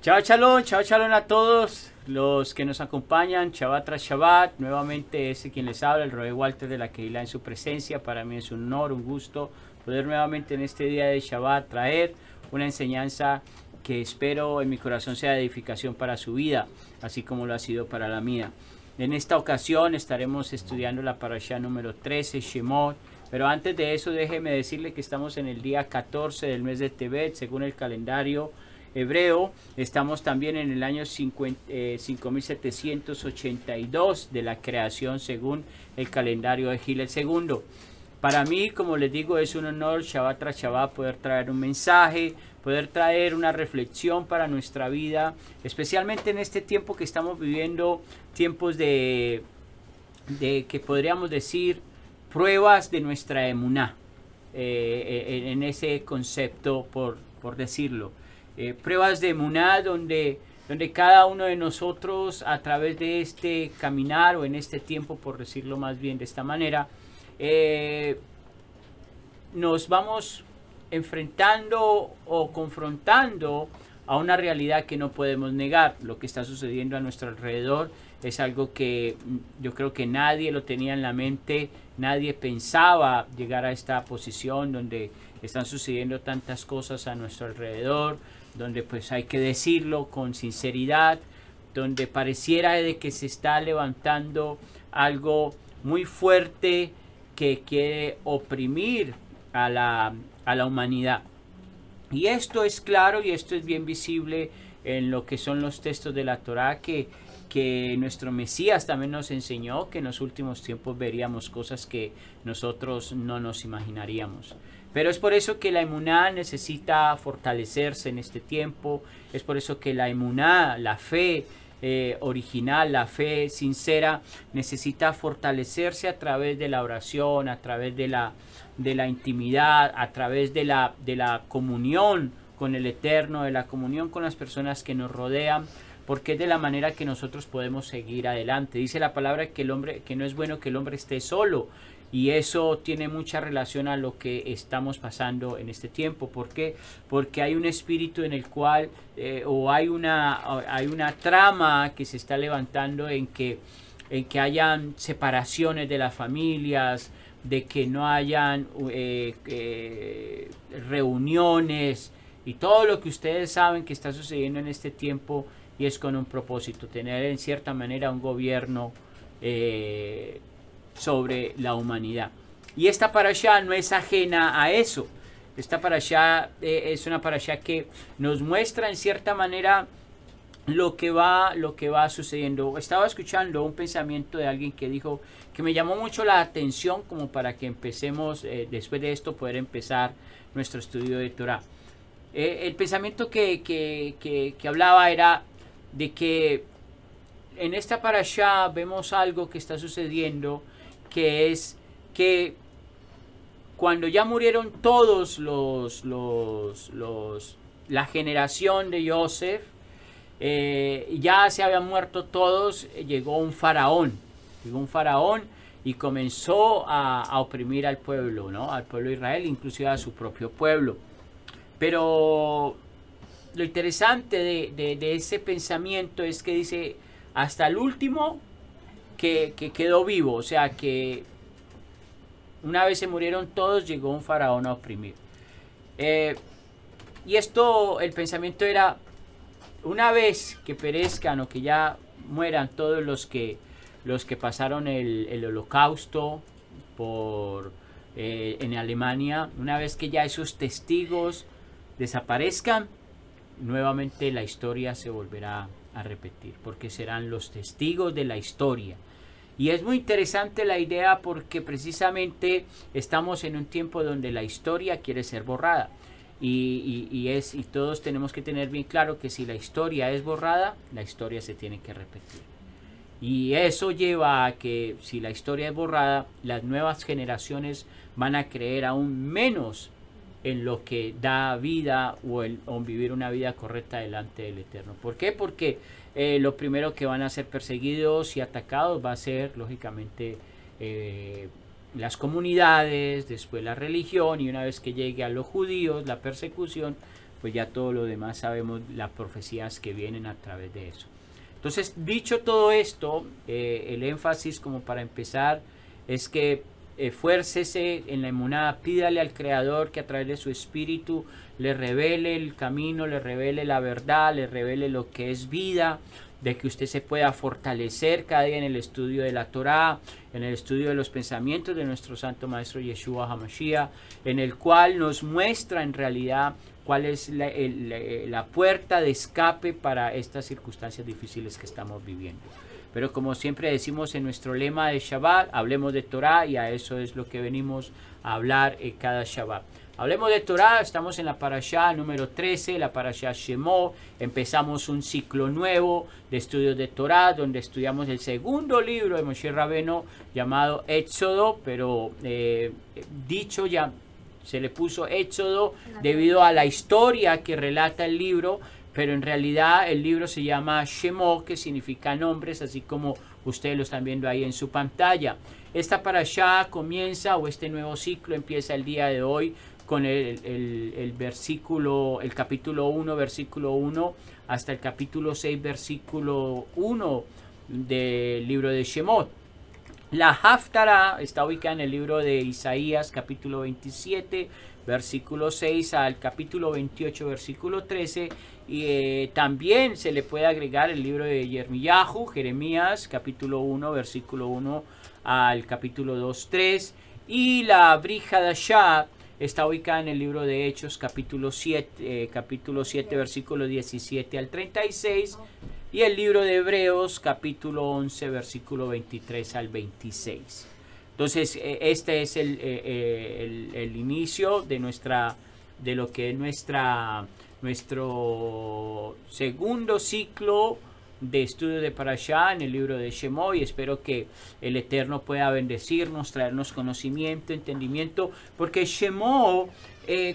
Chao shalom a todos los que nos acompañan, Shabbat tras Shabbat. Nuevamente es quien les habla, el Roe Walter de la Keilah en su presencia. Para mí es un honor, un gusto poder nuevamente en este día de Shabbat traer una enseñanza que espero en mi corazón sea de edificación para su vida, así como lo ha sido para la mía. En esta ocasión estaremos estudiando la parashá número 13, Shemot. Pero antes de eso, déjeme decirle que estamos en el día 14 del mes de Tebet, según el calendario hebreo. Estamos también en el año 5782 de la creación, según el calendario de Gil el segundo. Para mí, como les digo, es un honor Shabbat tras Shabbat poder traer un mensaje, poder traer una reflexión para nuestra vida, especialmente en este tiempo que estamos viviendo, tiempos de que podríamos decir pruebas de nuestra emuná, en ese concepto, por decirlo. Pruebas de emuná donde cada uno de nosotros, a través de este caminar o en este tiempo, por decirlo más bien de esta manera, nos vamos enfrentando o confrontando a una realidad que no podemos negar. Lo que está sucediendo a nuestro alrededor es algo que yo creo que nadie lo tenía en la mente, nadie pensaba llegar a esta posición donde están sucediendo tantas cosas a nuestro alrededor, donde pues hay que decirlo con sinceridad, donde pareciera de que se está levantando algo muy fuerte que quiere oprimir a la humanidad. Y esto es claro y esto es bien visible en lo que son los textos de la Torá que nuestro Mesías también nos enseñó, que en los últimos tiempos veríamos cosas que nosotros no nos imaginaríamos. Pero es por eso que la emuná necesita fortalecerse en este tiempo, es por eso que la emuná, la fe original, la fe sincera, necesita fortalecerse a través de la oración, a través de la intimidad, a través de la comunión con el Eterno, de la comunión con las personas que nos rodean, porque es de la manera que nosotros podemos seguir adelante. Dice la palabra que no es bueno que el hombre esté solo, y eso tiene mucha relación a lo que estamos pasando en este tiempo. ¿Por qué? Porque hay un espíritu en el cual, hay una trama que se está levantando en que hayan separaciones de las familias, de que no hayan reuniones y todo lo que ustedes saben que está sucediendo en este tiempo, y es con un propósito, tener en cierta manera un gobierno sobre la humanidad. Y esta parashá no es ajena a eso. Esta parashá es una parashá que nos muestra en cierta manera lo que va sucediendo. Estaba escuchando un pensamiento de alguien que dijo que me llamó mucho la atención, como para que empecemos después de esto poder empezar nuestro estudio de Torah. El pensamiento que hablaba era de que en esta parashá vemos algo que está sucediendo, que es que cuando ya murieron todos la generación de Yosef, ya se habían muerto todos, llegó un faraón y comenzó a oprimir al pueblo, ¿no? Al pueblo de Israel, inclusive a su propio pueblo. Pero lo interesante de ese pensamiento es que dice hasta el último que quedó vivo, o sea que una vez se murieron todos, llegó un faraón a oprimir. Y esto, el pensamiento era, una vez que perezcan o que ya mueran todos los que pasaron el holocausto en Alemania, una vez que ya esos testigos desaparezcan, nuevamente la historia se volverá a repetir, porque serán los testigos de la historia. Y es muy interesante la idea, porque precisamente estamos en un tiempo donde la historia quiere ser borrada. Y todos tenemos que tener bien claro que si la historia es borrada, la historia se tiene que repetir. Y eso lleva a que si la historia es borrada, las nuevas generaciones van a creer aún menos en lo que da vida o vivir una vida correcta delante del Eterno. ¿Por qué? Porque lo primero que van a ser perseguidos y atacados va a ser, lógicamente, las comunidades, después la religión, y una vez que llegue a los judíos, la persecución, pues ya todo lo demás sabemos las profecías que vienen a través de eso. Entonces, dicho todo esto, el énfasis como para empezar es que esfuércese en la emuná, pídale al Creador que a través de su espíritu le revele el camino, le revele la verdad, le revele lo que es vida, de que usted se pueda fortalecer cada día en el estudio de la Torá, en el estudio de los pensamientos de nuestro Santo Maestro Yeshua HaMashiach, en el cual nos muestra en realidad cuál es la puerta de escape para estas circunstancias difíciles que estamos viviendo. Pero como siempre decimos en nuestro lema de Shabbat, hablemos de Torah, y a eso es lo que venimos a hablar en cada Shabbat. Hablemos de Torah, estamos en la parashá número 13, la parashá Shemot. Empezamos un ciclo nuevo de estudios de Torah, donde estudiamos el segundo libro de Moshe Rabbeinu llamado Éxodo, pero dicho ya se le puso Éxodo debido a la historia que relata el libro, pero en realidad el libro se llama Shemot, que significa nombres, así como ustedes lo están viendo ahí en su pantalla. Esta parashá comienza, o este nuevo ciclo empieza el día de hoy, con el capítulo 1, versículo 1, hasta el capítulo 6, versículo 1 del libro de Shemot. La Haftará está ubicada en el libro de Isaías, capítulo 27, versículo 6 al capítulo 28, versículo 13. Y también se le puede agregar el libro de Yirmiyahu, Jeremías, capítulo 1, versículo 1 al capítulo 2, 3. Y la Brit Hadashah está ubicada en el libro de Hechos, capítulo 7, versículo 17 al 36. Y el libro de Hebreos, capítulo 11, versículo 23 al 26. Entonces, este es el inicio de lo que es nuestro segundo ciclo de estudio de Parashá en el libro de Shemot, y espero que el Eterno pueda bendecirnos, traernos conocimiento, entendimiento, porque Shemot,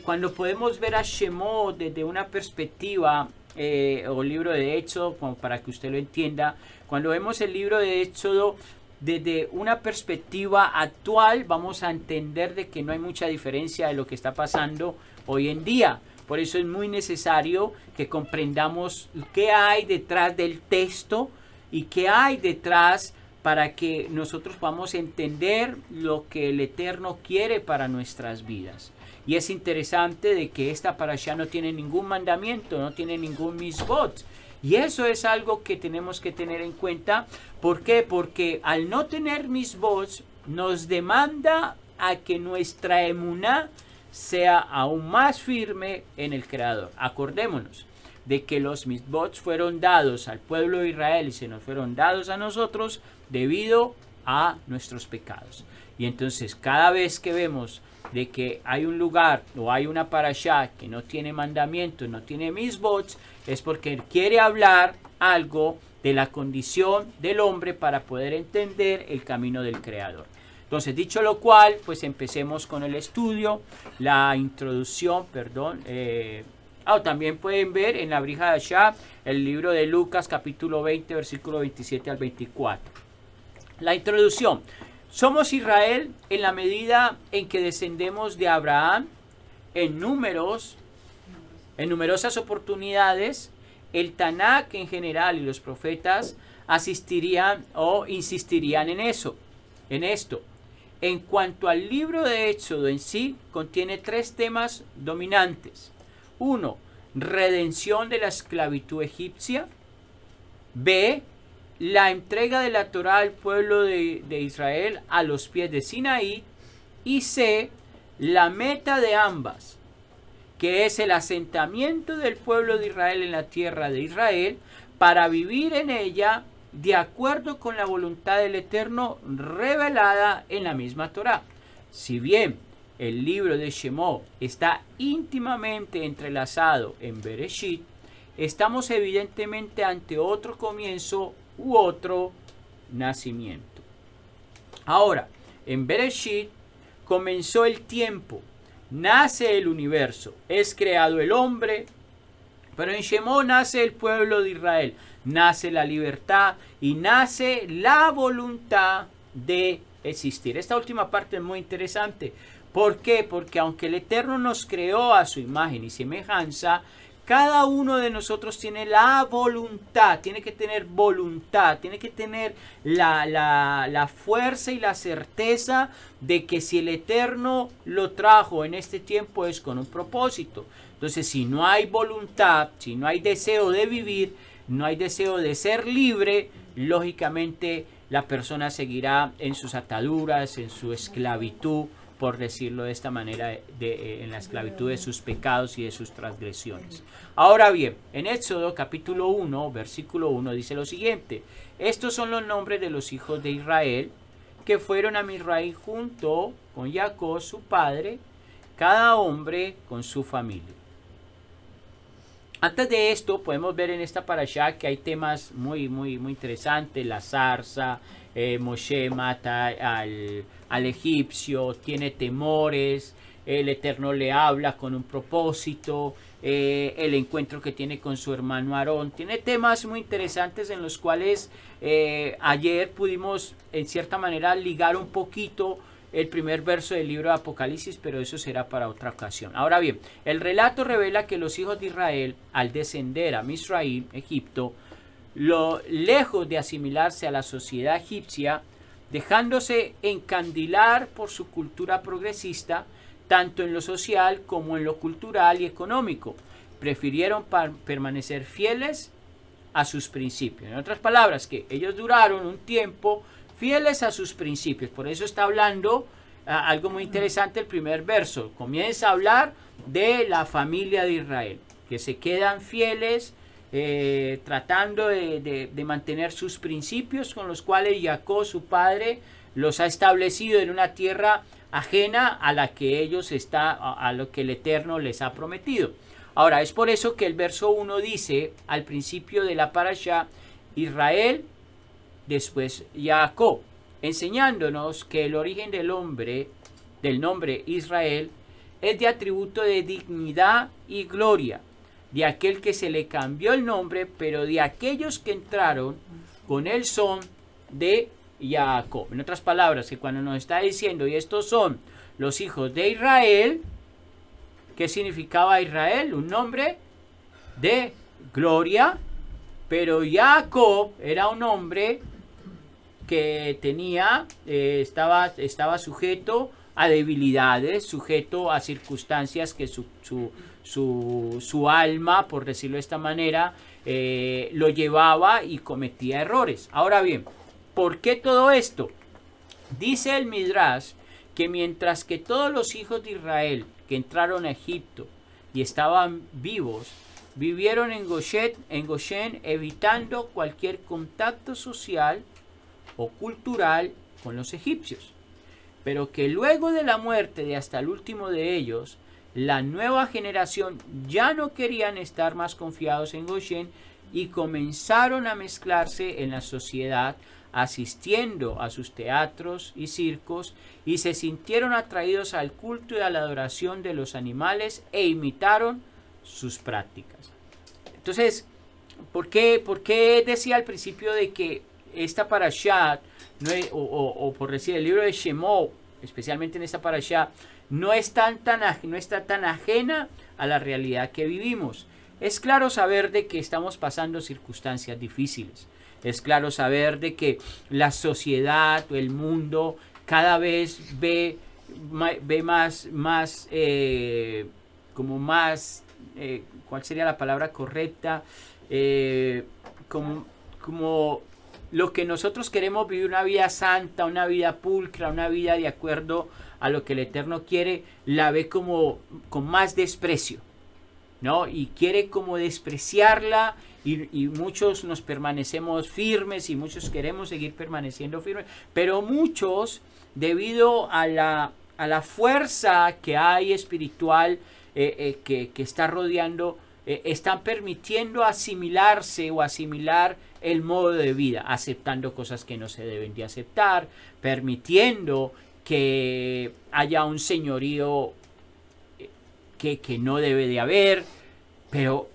cuando podemos ver a Shemot desde una perspectiva, o libro de Éxodo, como para que usted lo entienda, cuando vemos el libro de Éxodo desde una perspectiva actual, vamos a entender de que no hay mucha diferencia de lo que está pasando hoy en día. Por eso es muy necesario que comprendamos qué hay detrás del texto y qué hay detrás, para que nosotros podamos entender lo que el Eterno quiere para nuestras vidas. Y es interesante de que esta parashá no tiene ningún mandamiento, no tiene ningún misbot. Y eso es algo que tenemos que tener en cuenta. ¿Por qué? Porque al no tener misbot, nos demanda a que nuestra emuná sea aún más firme en el Creador. Acordémonos de que los misbots fueron dados al pueblo de Israel y se nos fueron dados a nosotros debido a nuestros pecados. Y entonces cada vez que vemos de que hay un lugar o hay una parashá que no tiene mandamientos, no tiene misbots, es porque quiere hablar algo de la condición del hombre para poder entender el camino del Creador. Entonces, dicho lo cual, pues empecemos con el estudio, la introducción, también pueden ver en la Brit Hadashah el libro de Lucas, capítulo 20, versículo 27 al 24. La introducción. Somos Israel en la medida en que descendemos de Abraham en numerosas oportunidades. El Tanakh en general y los profetas asistirían o insistirían en esto. En cuanto al libro de Éxodo en sí, contiene tres temas dominantes. 1. Redención de la esclavitud egipcia. B. La entrega de la Torá al pueblo de Israel a los pies de Sinaí. Y C. La meta de ambas, que es el asentamiento del pueblo de Israel en la tierra de Israel para vivir en ella de acuerdo con la voluntad del Eterno revelada en la misma Torá. Si bien el libro de Shemot está íntimamente entrelazado en Bereshit, estamos evidentemente ante otro comienzo u otro nacimiento. Ahora, en Bereshit comenzó el tiempo, nace el universo, es creado el hombre, pero en Shemot nace el pueblo de Israel, nace la libertad y nace la voluntad de existir. Esta última parte es muy interesante ¿Por qué? Porque aunque el Eterno nos creó a su imagen y semejanza, cada uno de nosotros tiene la voluntad, tiene que tener voluntad, tiene que tener la fuerza y la certeza de que si el Eterno lo trajo en este tiempo es con un propósito. Entonces, si no hay voluntad, si no hay deseo de vivir, no hay deseo de ser libre, lógicamente la persona seguirá en sus ataduras, en su esclavitud, por decirlo de esta manera, en la esclavitud de sus pecados y de sus transgresiones. Ahora bien, en Éxodo capítulo 1, versículo 1 dice lo siguiente: estos son los nombres de los hijos de Israel que fueron a Misraim junto con Jacob su padre, cada hombre con su familia. Antes de esto podemos ver en esta parashá que hay temas muy interesantes. La zarza, Moshe mata al egipcio, tiene temores, el Eterno le habla con un propósito, el encuentro que tiene con su hermano Aarón. Tiene temas muy interesantes en los cuales ayer pudimos en cierta manera ligar un poquito el primer verso del libro de Apocalipsis, pero eso será para otra ocasión. Ahora bien, el relato revela que los hijos de Israel, al descender a Misraim, Egipto, lejos de asimilarse a la sociedad egipcia, dejándose encandilar por su cultura progresista, tanto en lo social como en lo cultural y económico, prefirieron permanecer fieles a sus principios. En otras palabras, que ellos duraron un tiempo fieles a sus principios. Por eso está hablando algo muy interesante el primer verso. Comienza a hablar de la familia de Israel, que se quedan fieles, tratando de mantener sus principios con los cuales Jacob, su padre, los ha establecido en una tierra ajena a la que ellos a lo que el Eterno les ha prometido. Ahora, es por eso que el verso 1 dice, al principio de la parashá, Israel, después Jacob, enseñándonos que el origen del nombre Israel, es de atributo de dignidad y gloria, de aquel que se le cambió el nombre, pero de aquellos que entraron con el son de Jacob. En otras palabras, que cuando nos está diciendo, y estos son los hijos de Israel, ¿qué significaba Israel? Un nombre de gloria, pero Jacob era un hombre que tenía, estaba sujeto a debilidades, sujeto a circunstancias que su alma, por decirlo de esta manera, lo llevaba y cometía errores. Ahora bien, ¿por qué todo esto? Dice el Midrash que mientras que todos los hijos de Israel que entraron a Egipto y estaban vivos, vivieron en Goshen, evitando cualquier contacto social o cultural con los egipcios, pero que luego de la muerte de hasta el último de ellos, la nueva generación ya no querían estar más confiados en Goshen y comenzaron a mezclarse en la sociedad, asistiendo a sus teatros y circos, y se sintieron atraídos al culto y a la adoración de los animales e imitaron sus prácticas. Entonces, ¿por qué decía al principio de que esta parashá, o por decir el libro de Shemot, especialmente en esta parashá, no está tan ajena a la realidad que vivimos? Es claro saber de que estamos pasando circunstancias difíciles. Es claro saber de que la sociedad o el mundo cada vez ve más ¿cuál sería la palabra correcta? Como lo que nosotros queremos vivir, una vida santa, una vida pulcra, una vida de acuerdo a lo que el Eterno quiere, la ve como con más desprecio, ¿no? Y quiere como despreciarla, y muchos nos permanecemos firmes y muchos queremos seguir permaneciendo firmes, pero muchos, debido a la fuerza que hay espiritual que está rodeando, están permitiendo asimilarse o asimilar el modo de vida, aceptando cosas que no se deben de aceptar, permitiendo que haya un señorío que no debe de haber, pero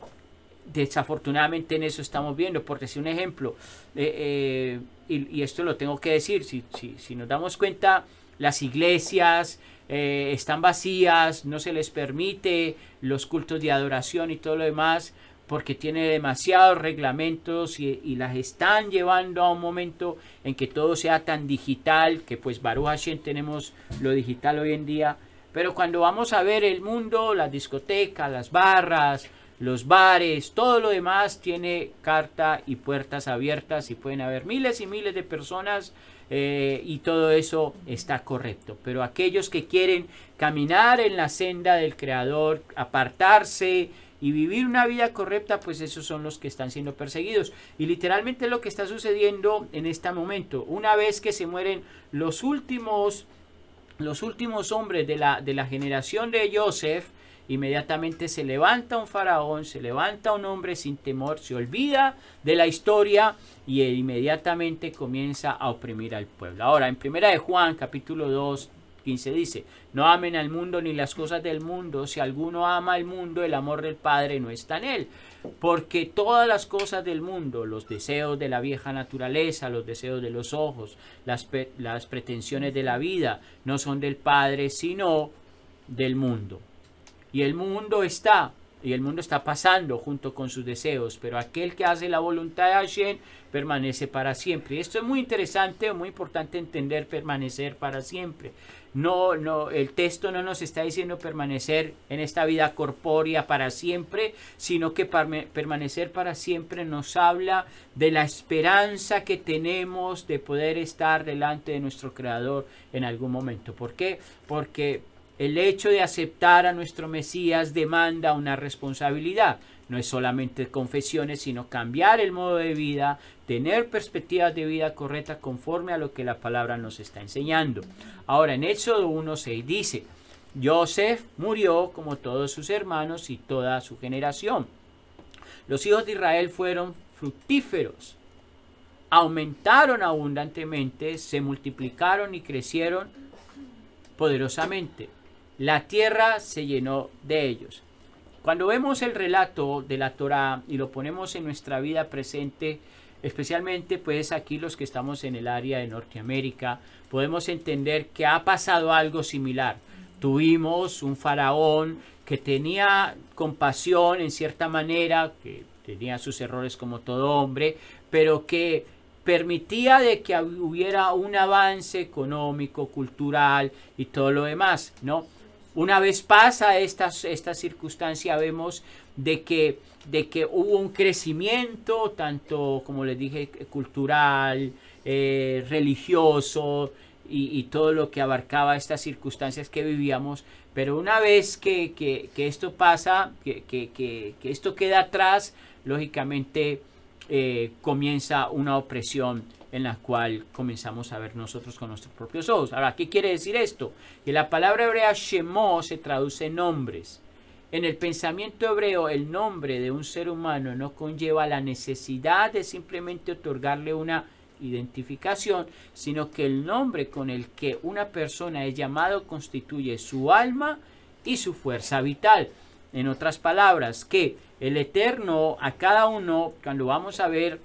desafortunadamente en eso estamos viendo. Por decir un ejemplo, y esto lo tengo que decir, si nos damos cuenta, las iglesias están vacías, no se les permite los cultos de adoración y todo lo demás, porque tiene demasiados reglamentos y las están llevando a un momento en que todo sea tan digital, que pues Baruch Hashem tenemos lo digital hoy en día. Pero cuando vamos a ver el mundo, las discotecas, las barras, los bares, todo lo demás tiene carta y puertas abiertas y pueden haber miles y miles de personas y todo eso está correcto. Pero aquellos que quieren caminar en la senda del Creador, apartarse y vivir una vida correcta, pues esos son los que están siendo perseguidos. Y literalmente lo que está sucediendo en este momento, una vez que se mueren los últimos hombres de la generación de Joseph, inmediatamente se levanta un faraón, se levanta un hombre sin temor, se olvida de la historia y inmediatamente comienza a oprimir al pueblo. Ahora, en 1 de Juan, capítulo 2, 15 dice: no amen al mundo ni las cosas del mundo. Si alguno ama al mundo, el amor del Padre no está en él. Porque todas las cosas del mundo, los deseos de la vieja naturaleza, los deseos de los ojos, las pretensiones de la vida, no son del Padre, sino del mundo. Y el mundo está pasando junto con sus deseos, pero aquel que hace la voluntad de Hashem permanece para siempre. Y esto es muy interesante, muy importante entender permanecer para siempre. El texto no nos está diciendo permanecer en esta vida corpórea para siempre, sino que permanecer para siempre nos habla de la esperanza que tenemos de poder estar delante de nuestro Creador en algún momento. ¿Por qué? Porque el hecho de aceptar a nuestro Mesías demanda una responsabilidad. No es solamente confesiones, sino cambiar el modo de vida, tener perspectivas de vida correctas conforme a lo que la palabra nos está enseñando. Ahora, en Éxodo 1:6 dice: Joseph murió como todos sus hermanos y toda su generación. Los hijos de Israel fueron fructíferos, aumentaron abundantemente, se multiplicaron y crecieron poderosamente. La tierra se llenó de ellos. Cuando vemos el relato de la Torá y lo ponemos en nuestra vida presente, especialmente pues aquí los que estamos en el área de Norteamérica, podemos entender que ha pasado algo similar. Tuvimos un faraón que tenía compasión en cierta manera, que tenía sus errores como todo hombre, pero que permitía de que hubiera un avance económico, cultural y todo lo demás, ¿no? Una vez pasa esta circunstancia, vemos de que hubo un crecimiento, tanto como les dije, cultural, religioso y todo lo que abarcaba estas circunstancias que vivíamos. Pero una vez que esto pasa, que esto queda atrás, lógicamente comienza una opresión en la cual comenzamos a ver nosotros con nuestros propios ojos. Ahora, ¿qué quiere decir esto? Que la palabra hebrea Shemó se traduce en nombres. En el pensamiento hebreo, el nombre de un ser humano no conlleva la necesidad de simplemente otorgarle una identificación, sino que el nombre con el que una persona es llamado constituye su alma y su fuerza vital. En otras palabras, que el Eterno a cada uno, cuando vamos a ver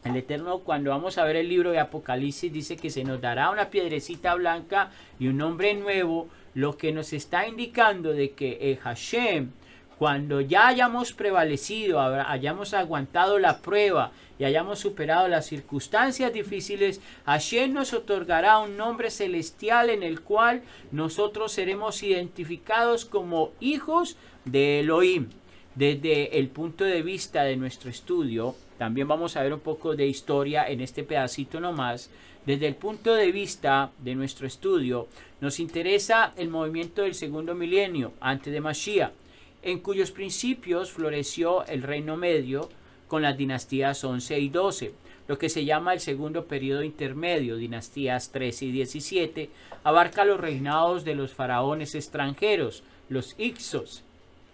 el libro de Apocalipsis, dice que se nos dará una piedrecita blanca y un nombre nuevo, lo que nos está indicando de que Hashem, cuando ya hayamos prevalecido, hayamos aguantado la prueba y hayamos superado las circunstancias difíciles, Hashem nos otorgará un nombre celestial en el cual nosotros seremos identificados como hijos de Elohim. Desde el punto de vista de nuestro estudio, también vamos a ver un poco de historia en este pedacito nomás. Desde el punto de vista de nuestro estudio, nos interesa el movimiento del segundo milenio, antes de Mashiach, en cuyos principios floreció el Reino Medio con las dinastías 11 y 12. Lo que se llama el segundo periodo intermedio, dinastías 13 y 17, abarca los reinados de los faraones extranjeros, los Ixos,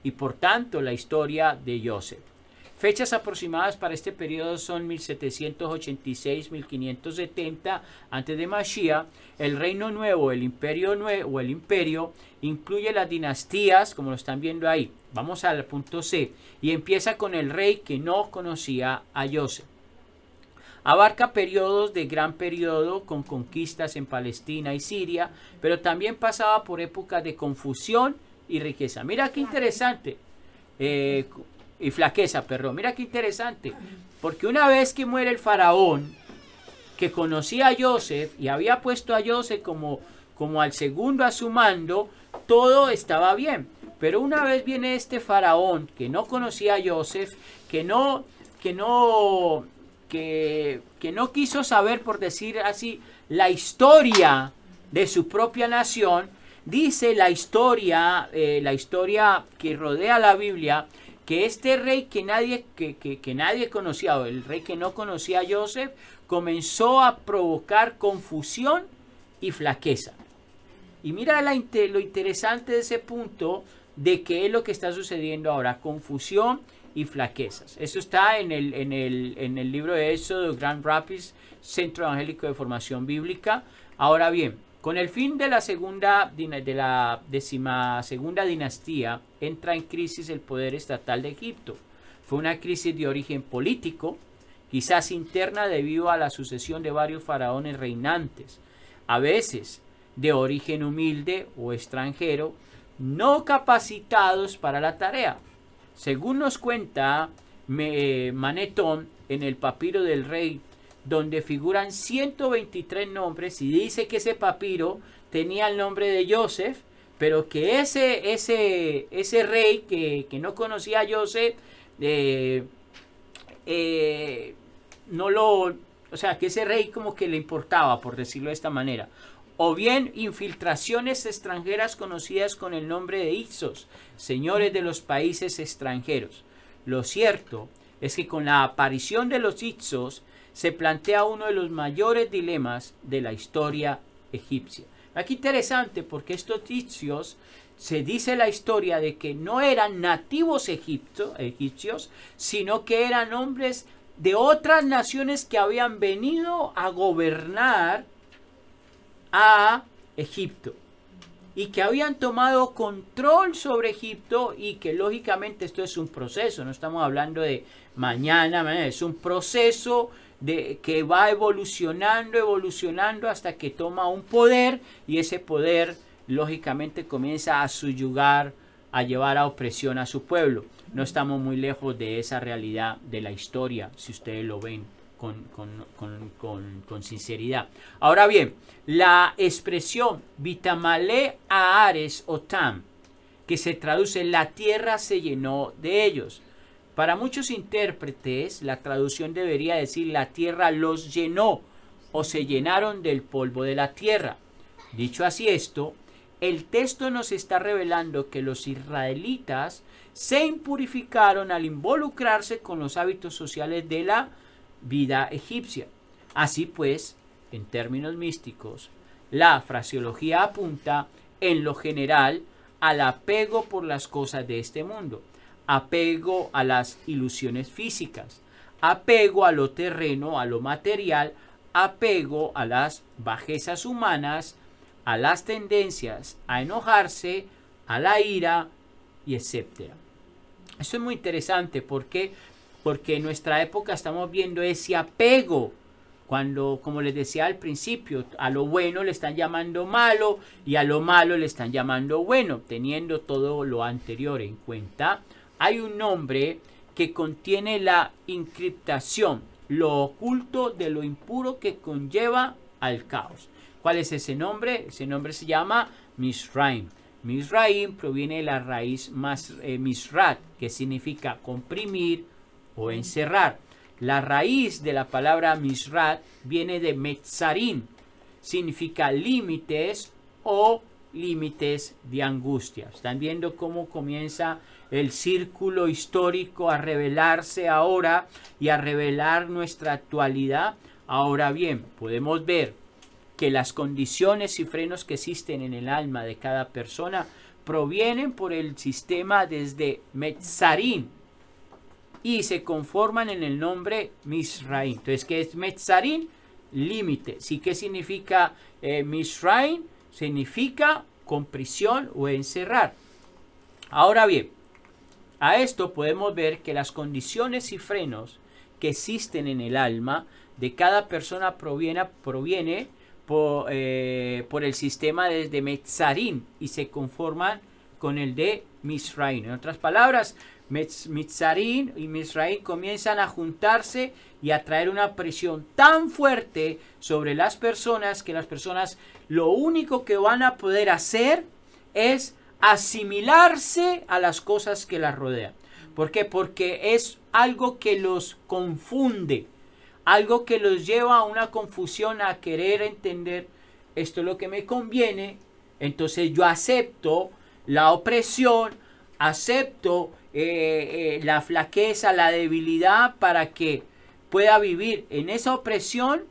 y por tanto la historia de Joseph. Fechas aproximadas para este periodo son 1786-1570 antes de Mashiach. El Reino Nuevo, el Imperio Nuevo, el Imperio incluye las dinastías, como lo están viendo ahí. Vamos al punto C y empieza con el rey que no conocía a Joseph. Abarca periodos de gran periodo con conquistas en Palestina y Siria, pero también pasaba por épocas de confusión y riqueza. Mira qué interesante. Y flaqueza, perdón. Mira qué interesante. Porque una vez que muere el faraón, que conocía a Joseph y había puesto a Joseph como al segundo a su mando, todo estaba bien. Pero una vez viene este faraón que no conocía a Joseph, que no quiso saber, por decir así, la historia de su propia nación. Dice la historia que rodea la Biblia, que este rey que nadie conocía, o el rey que no conocía a Joseph, comenzó a provocar confusión y flaqueza. Y mira lo interesante de ese punto, de qué es lo que está sucediendo ahora: confusión y flaquezas. Eso está en el libro de Éxodo de Grand Rapids, Centro Evangélico de Formación Bíblica. Ahora bien, con el fin de la 12ª dinastía, entra en crisis el poder estatal de Egipto. Fue una crisis de origen político, quizás interna, debido a la sucesión de varios faraones reinantes, a veces de origen humilde o extranjero, no capacitados para la tarea. Según nos cuenta Manetón en el papiro del rey, donde figuran 123 nombres, y dice que ese papiro tenía el nombre de Joseph, pero que ese rey que no conocía a Joseph, que ese rey como que le importaba, por decirlo de esta manera. O bien infiltraciones extranjeras conocidas con el nombre de Hicsos, señores de los países extranjeros. Lo cierto es que con la aparición de los Hicsos se plantea uno de los mayores dilemas de la historia egipcia. Aquí interesante, porque estos Hicsos, se dice la historia de que no eran nativos egipcios, sino que eran hombres de otras naciones que habían venido a gobernar a Egipto y que habían tomado control sobre Egipto, y que lógicamente esto es un proceso, no estamos hablando de mañana, es un proceso que va evolucionando hasta que toma un poder, y ese poder lógicamente comienza a subyugar, a llevar a opresión a su pueblo. No estamos muy lejos de esa realidad de la historia, si ustedes lo ven con sinceridad. Ahora bien, la expresión Vitamale Aares Otam, que se traduce la tierra se llenó de ellos. Para muchos intérpretes, la traducción debería decir la tierra los llenó, o se llenaron del polvo de la tierra. Dicho así esto, el texto nos está revelando que los israelitas se impurificaron al involucrarse con los hábitos sociales de la vida egipcia. Así pues, en términos místicos, la fraseología apunta en lo general al apego por las cosas de este mundo, apego a las ilusiones físicas, apego a lo terreno, a lo material, apego a las bajezas humanas, a las tendencias a enojarse, a la ira, y etc. Eso es muy interesante porque en nuestra época estamos viendo ese apego, cuando, como les decía al principio, a lo bueno le están llamando malo y a lo malo le están llamando bueno, teniendo todo lo anterior en cuenta. Hay un nombre que contiene la encriptación, lo oculto de lo impuro que conlleva al caos. ¿Cuál es ese nombre? Ese nombre se llama Mizraim. Mizraim proviene de la raíz Mizrat, que significa comprimir o encerrar. La raíz de la palabra Mizrat viene de Metzarim, significa límites o límites de angustia. Están viendo cómo comienza el círculo histórico a revelarse ahora y a revelar nuestra actualidad. Ahora bien, podemos ver que las condiciones y frenos que existen en el alma de cada persona provienen por el sistema desde Metzarim y se conforman en el nombre Mizraim. Entonces, ¿qué es Metzarim? Límite. ¿Sí? ¿Qué significa Mizraim? Significa comprisión o encerrar. Ahora bien, a esto podemos ver que las condiciones y frenos que existen en el alma de cada persona proviene por el sistema de Metzarim y se conforman con el de Misraim. En otras palabras, Metzarim y Misraim comienzan a juntarse y a traer una presión tan fuerte sobre las personas que las personas lo único que van a poder hacer es asimilarse a las cosas que las rodean. ¿Por qué? Porque es algo que los confunde, algo que los lleva a una confusión, a querer entender esto es lo que me conviene, entonces yo acepto la opresión, acepto la flaqueza, la debilidad para que pueda vivir en esa opresión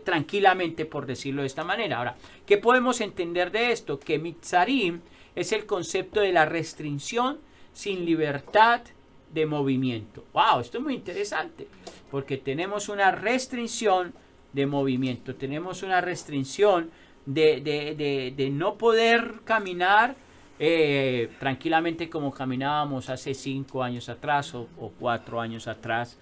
tranquilamente, por decirlo de esta manera. Ahora, ¿qué podemos entender de esto? Que Mitzarim es el concepto de la restricción sin libertad de movimiento. ¡Wow! Esto es muy interesante, porque tenemos una restricción de movimiento, tenemos una restricción de no poder caminar tranquilamente como caminábamos hace 5 años atrás o 4 años atrás,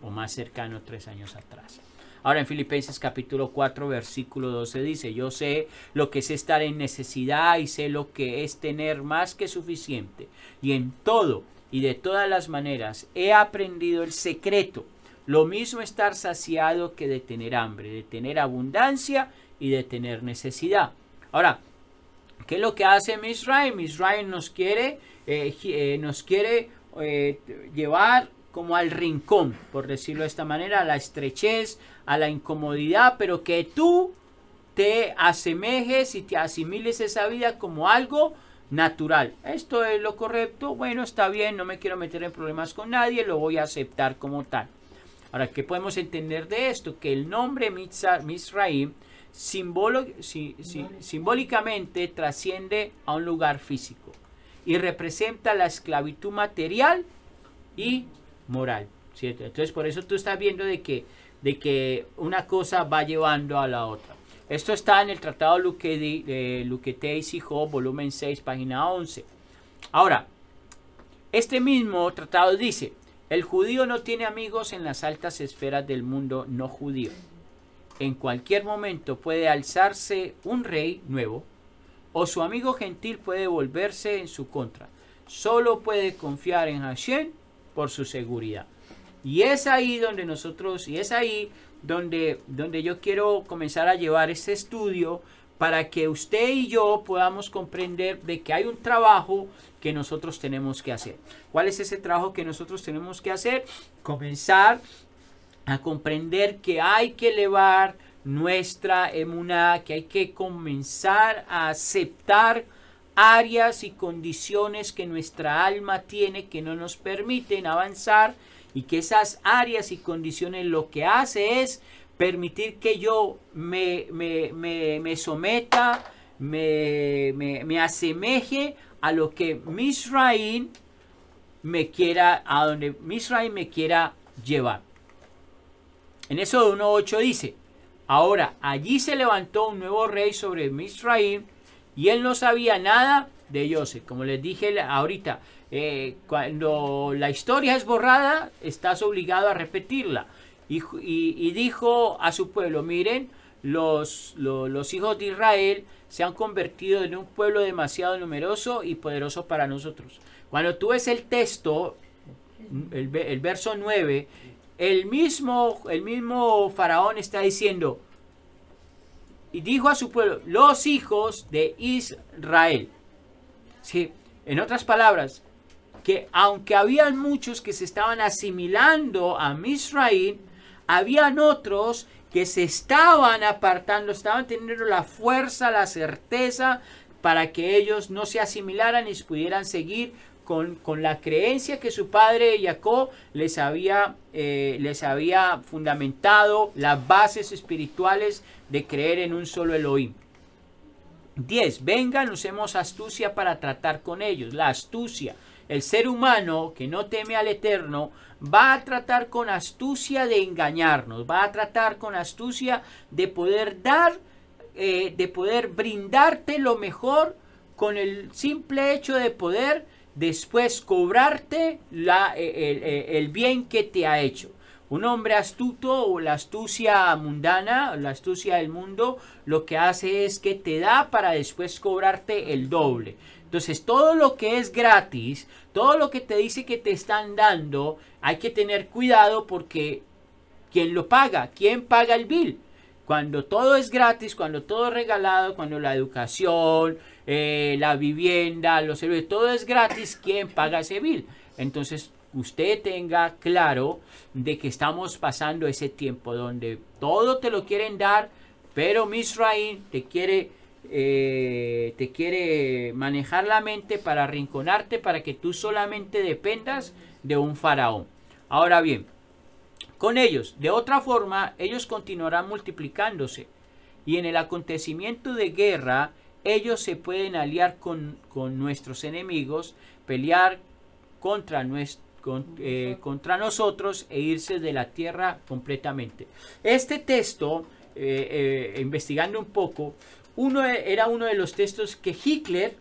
o más cercano 3 años atrás. Ahora en Filipenses capítulo 4 versículo 12 dice: yo sé lo que es estar en necesidad y sé lo que es tener más que suficiente, y en todo y de todas las maneras he aprendido el secreto, lo mismo estar saciado que de tener hambre, de tener abundancia y de tener necesidad. Ahora, ¿qué es lo que hace Misraim? Misraim nos quiere llevar como al rincón, por decirlo de esta manera, a la estrechez, a la incomodidad, pero que tú te asemejes y te asimiles esa vida como algo natural. Esto es lo correcto, bueno, está bien, no me quiero meter en problemas con nadie, lo voy a aceptar como tal. Ahora, ¿qué podemos entender de esto? Que el nombre Misraim simbólicamente trasciende a un lugar físico y representa la esclavitud material y moral, ¿cierto? Entonces, por eso tú estás viendo de que una cosa va llevando a la otra. Esto está en el Tratado Luqueteis y Job, volumen 6, página 11. Ahora, este mismo tratado dice: el judío no tiene amigos en las altas esferas del mundo no judío. En cualquier momento puede alzarse un rey nuevo, o su amigo gentil puede volverse en su contra. Solo puede confiar en Hashem por su seguridad. Y es ahí donde donde yo quiero comenzar a llevar este estudio, para que usted y yo podamos comprender de que hay un trabajo que nosotros tenemos que hacer. ¿Cuál es ese trabajo que nosotros tenemos que hacer? Comenzar a comprender que hay que elevar nuestra emuná, que hay que comenzar a aceptar áreas y condiciones que nuestra alma tiene que no nos permiten avanzar, y que esas áreas y condiciones lo que hace es permitir que yo me someta, me asemeje a lo que Misraim me quiera, a donde Misraim me quiera llevar. En Éxodo 1:8 dice: ahora allí se levantó un nuevo rey sobre Misraim, y él no sabía nada de Joseph. Como les dije ahorita, cuando la historia es borrada, estás obligado a repetirla. Y dijo a su pueblo: miren, los hijos de Israel se han convertido en un pueblo demasiado numeroso y poderoso para nosotros. Cuando tú ves el texto, el verso 9, el mismo faraón está diciendo: y dijo a su pueblo, los hijos de Israel. ¿Sí? En otras palabras, que aunque habían muchos que se estaban asimilando a Misraim, habían otros que se estaban apartando, estaban teniendo la fuerza, la certeza, para que ellos no se asimilaran y pudieran seguir con la creencia que su padre Jacob les había fundamentado, las bases espirituales de creer en un solo Elohim. 10. Vengan, usemos astucia para tratar con ellos. La astucia. El ser humano que no teme al Eterno va a tratar con astucia de engañarnos, va a tratar con astucia de poder de poder brindarte lo mejor, con el simple hecho de poder después cobrarte el bien que te ha hecho. Un hombre astuto o la astucia mundana, la astucia del mundo, lo que hace es que te da para después cobrarte el doble. Entonces, todo lo que es gratis, todo lo que te dice que te están dando, hay que tener cuidado porque ¿quién lo paga? ¿Quién paga el bill? Cuando todo es gratis, cuando todo es regalado, cuando la educación, la vivienda, los servicios, todo es gratis, ¿quién paga ese bill? Entonces, usted tenga claro de que estamos pasando ese tiempo donde todo te lo quieren dar, pero Misraim te quiere manejar la mente para arrinconarte, para que tú solamente dependas de un faraón. Ahora bien, con ellos, de otra forma, ellos continuarán multiplicándose, y en el acontecimiento de guerra, ellos se pueden aliar con nuestros enemigos, pelear contra nosotros e irse de la tierra completamente. Este texto, investigando un poco, era uno de los textos que Hitler,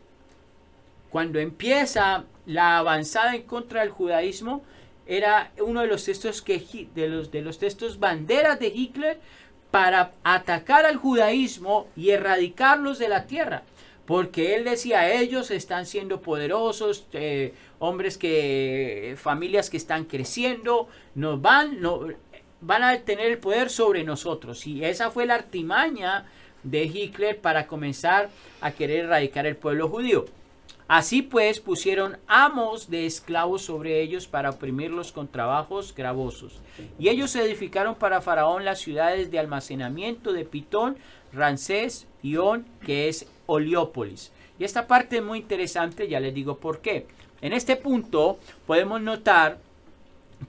cuando empieza la avanzada en contra del judaísmo, era uno de los textos de los textos banderas de Hitler para atacar al judaísmo y erradicarlos de la tierra. Porque él decía, ellos están siendo poderosos, familias que están creciendo, van a tener el poder sobre nosotros. Y esa fue la artimaña de Hitler para comenzar a querer erradicar el pueblo judío. Así pues, pusieron amos de esclavos sobre ellos para oprimirlos con trabajos gravosos. Y ellos edificaron para Faraón las ciudades de almacenamiento de Pitón, Ramsés y On, que es Heliópolis. Y esta parte es muy interesante, ya les digo por qué. En este punto podemos notar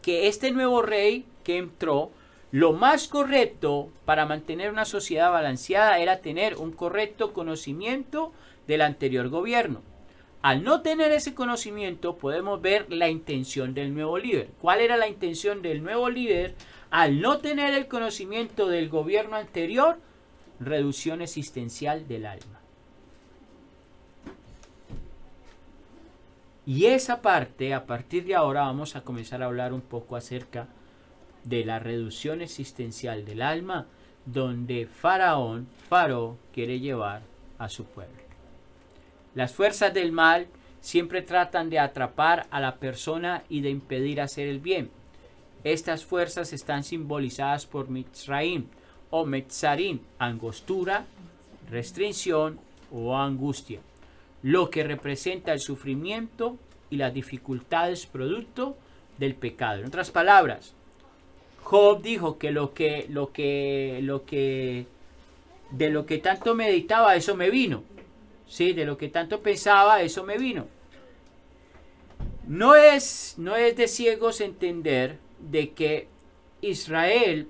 que este nuevo rey que entró, lo más correcto para mantener una sociedad balanceada era tener un correcto conocimiento del anterior gobierno. Al no tener ese conocimiento podemos ver la intención del nuevo líder. ¿Cuál era la intención del nuevo líder? Al no tener el conocimiento del gobierno anterior, reducción existencial del alma. Y esa parte, a partir de ahora vamos a comenzar a hablar un poco acerca de la reducción existencial del alma, donde Faraón quiere llevar a su pueblo. Las fuerzas del mal siempre tratan de atrapar a la persona y de impedir hacer el bien. Estas fuerzas están simbolizadas por Mitzraim o Metzarim, angostura, restricción o angustia, lo que representa el sufrimiento y las dificultades producto del pecado. En otras palabras, Job dijo que de lo que tanto meditaba, eso me vino. Sí, de lo que tanto pensaba, eso me vino. No es de ciegos entender de que Israel,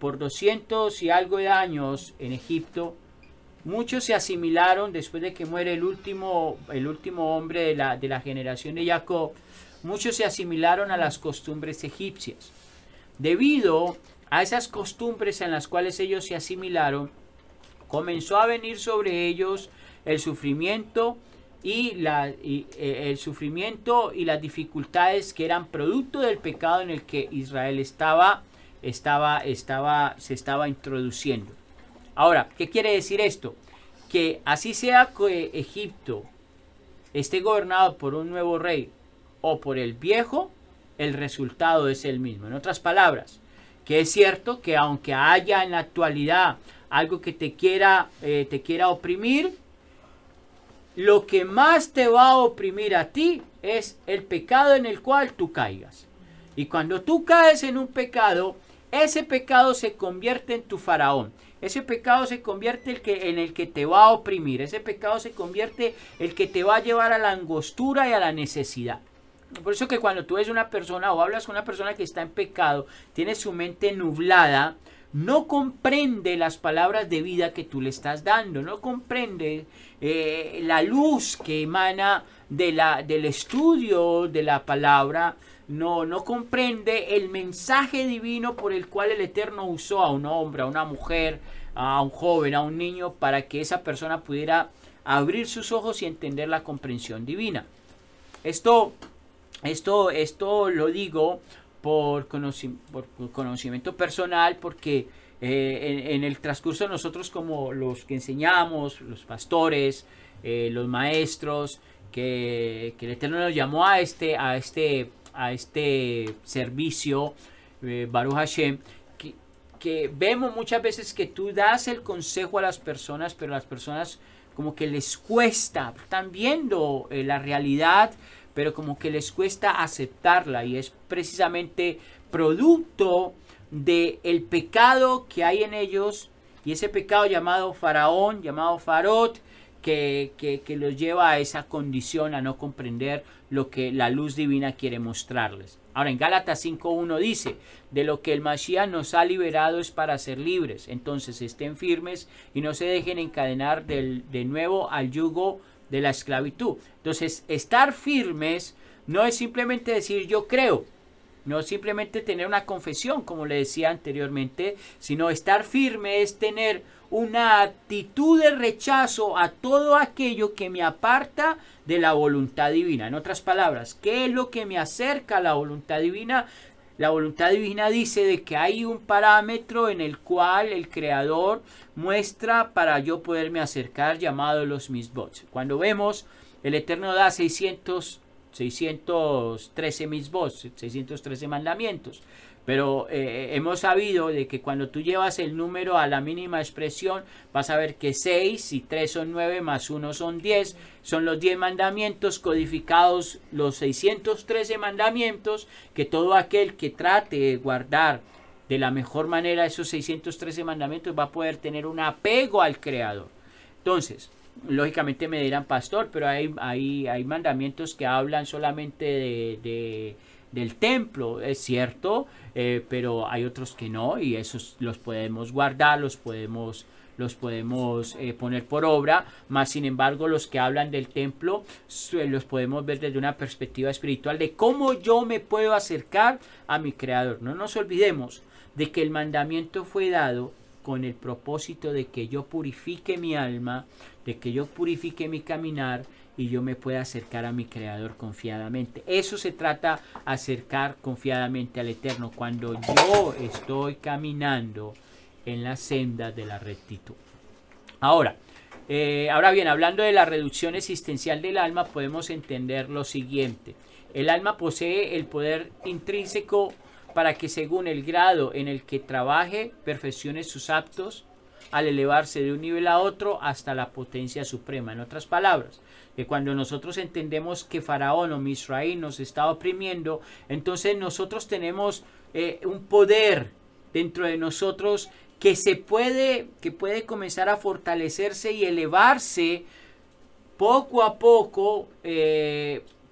por 200 y algo de años en Egipto, muchos se asimilaron después de que muere el último hombre de la generación de Jacob. Muchos se asimilaron a las costumbres egipcias. Debido a esas costumbres en las cuales ellos se asimilaron, comenzó a venir sobre ellos el sufrimiento y las dificultades que eran producto del pecado en el que Israel se estaba introduciendo. Ahora, ¿qué quiere decir esto? Que así sea que Egipto esté gobernado por un nuevo rey o por el viejo, el resultado es el mismo. En otras palabras, que es cierto que aunque haya en la actualidad algo que te quiera oprimir, lo que más te va a oprimir a ti es el pecado en el cual tú caigas. Y cuando tú caes en un pecado, ese pecado se convierte en tu faraón. Ese pecado se convierte en el que te va a oprimir. Ese pecado se convierte en el que te va a llevar a la angostura y a la necesidad. Por eso que cuando tú ves una persona o hablas con una persona que está en pecado, tiene su mente nublada, no comprende las palabras de vida que tú le estás dando, no comprende la luz que emana del estudio de la palabra, no comprende el mensaje divino por el cual el Eterno usó a un hombre, a una mujer, a un joven, a un niño, para que esa persona pudiera abrir sus ojos y entender la comprensión divina. Esto lo digo por conocimiento personal, porque en el transcurso nosotros, como los que enseñamos, los pastores, los maestros, que el Eterno nos llamó a este servicio, Baruch Hashem, que vemos muchas veces que tú das el consejo a las personas, pero las personas como que les cuesta, están viendo la realidad, pero como que les cuesta aceptarla, y es precisamente producto del pecado que hay en ellos, y ese pecado llamado Faraón, llamado Farot, que los lleva a esa condición, a no comprender lo que la luz divina quiere mostrarles. Ahora, en Gálatas 5:1 dice: de lo que el Mashiach nos ha liberado es para ser libres. Entonces estén firmes y no se dejen encadenar de nuevo al yugo de la esclavitud. Entonces, estar firmes no es simplemente decir yo creo, no es simplemente tener una confesión, como le decía anteriormente, sino estar firme es tener una actitud de rechazo a todo aquello que me aparta de la voluntad divina. En otras palabras, ¿qué es lo que me acerca a la voluntad divina? La voluntad divina dice de que hay un parámetro en el cual el Creador muestra para yo poderme acercar, llamado los misbots. Cuando vemos, el Eterno da 613 misbots, 613 mandamientos. Pero hemos sabido de que cuando tú llevas el número a la mínima expresión, vas a ver que 6 y 3 son 9 más 1 son 10. Son los 10 mandamientos codificados, los 613 mandamientos, que todo aquel que trate de guardar de la mejor manera esos 613 mandamientos va a poder tener un apego al Creador. Entonces, lógicamente me dirán, pastor, pero hay mandamientos que hablan solamente del templo, es cierto, pero hay otros que no, y esos los podemos guardar, los podemos poner por obra, más sin embargo los que hablan del templo los podemos ver desde una perspectiva espiritual de cómo yo me puedo acercar a mi Creador. No nos olvidemos de que el mandamiento fue dado con el propósito de que yo purifique mi alma, de que yo purifique mi caminar y yo me pueda acercar a mi Creador confiadamente. Eso se trata, acercar confiadamente al Eterno, cuando yo estoy caminando en la senda de la rectitud. Ahora bien, hablando de la reducción existencial del alma, podemos entender lo siguiente. El alma posee el poder intrínseco para que, según el grado en el que trabaje, perfeccione sus actos al elevarse de un nivel a otro hasta la potencia suprema. En otras palabras, que cuando nosotros entendemos que Faraón o Misraim nos está oprimiendo, entonces nosotros tenemos un poder dentro de nosotros que puede comenzar a fortalecerse y elevarse poco a poco,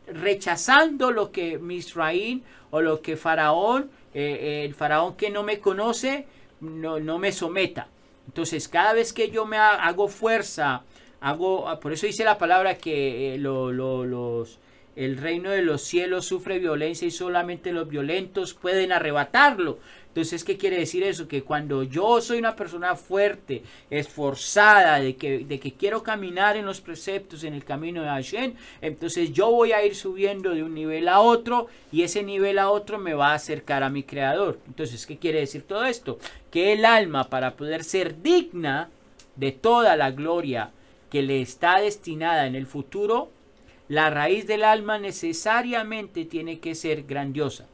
rechazando lo que Misraim o lo que Faraón, el Faraón que no me conoce, no me someta. Entonces, cada vez que yo me hago fuerza, por eso dice la palabra que el reino de los cielos sufre violencia y solamente los violentos pueden arrebatarlo. Entonces, ¿qué quiere decir eso? Que cuando yo soy una persona fuerte, esforzada, de que quiero caminar en los preceptos, en el camino de Hashem, entonces yo voy a ir subiendo de un nivel a otro, y ese nivel a otro me va a acercar a mi Creador. Entonces, ¿qué quiere decir todo esto? Que el alma, para poder ser digna de toda la gloria que le está destinada en el futuro, la raíz del alma necesariamente tiene que ser grandiosa,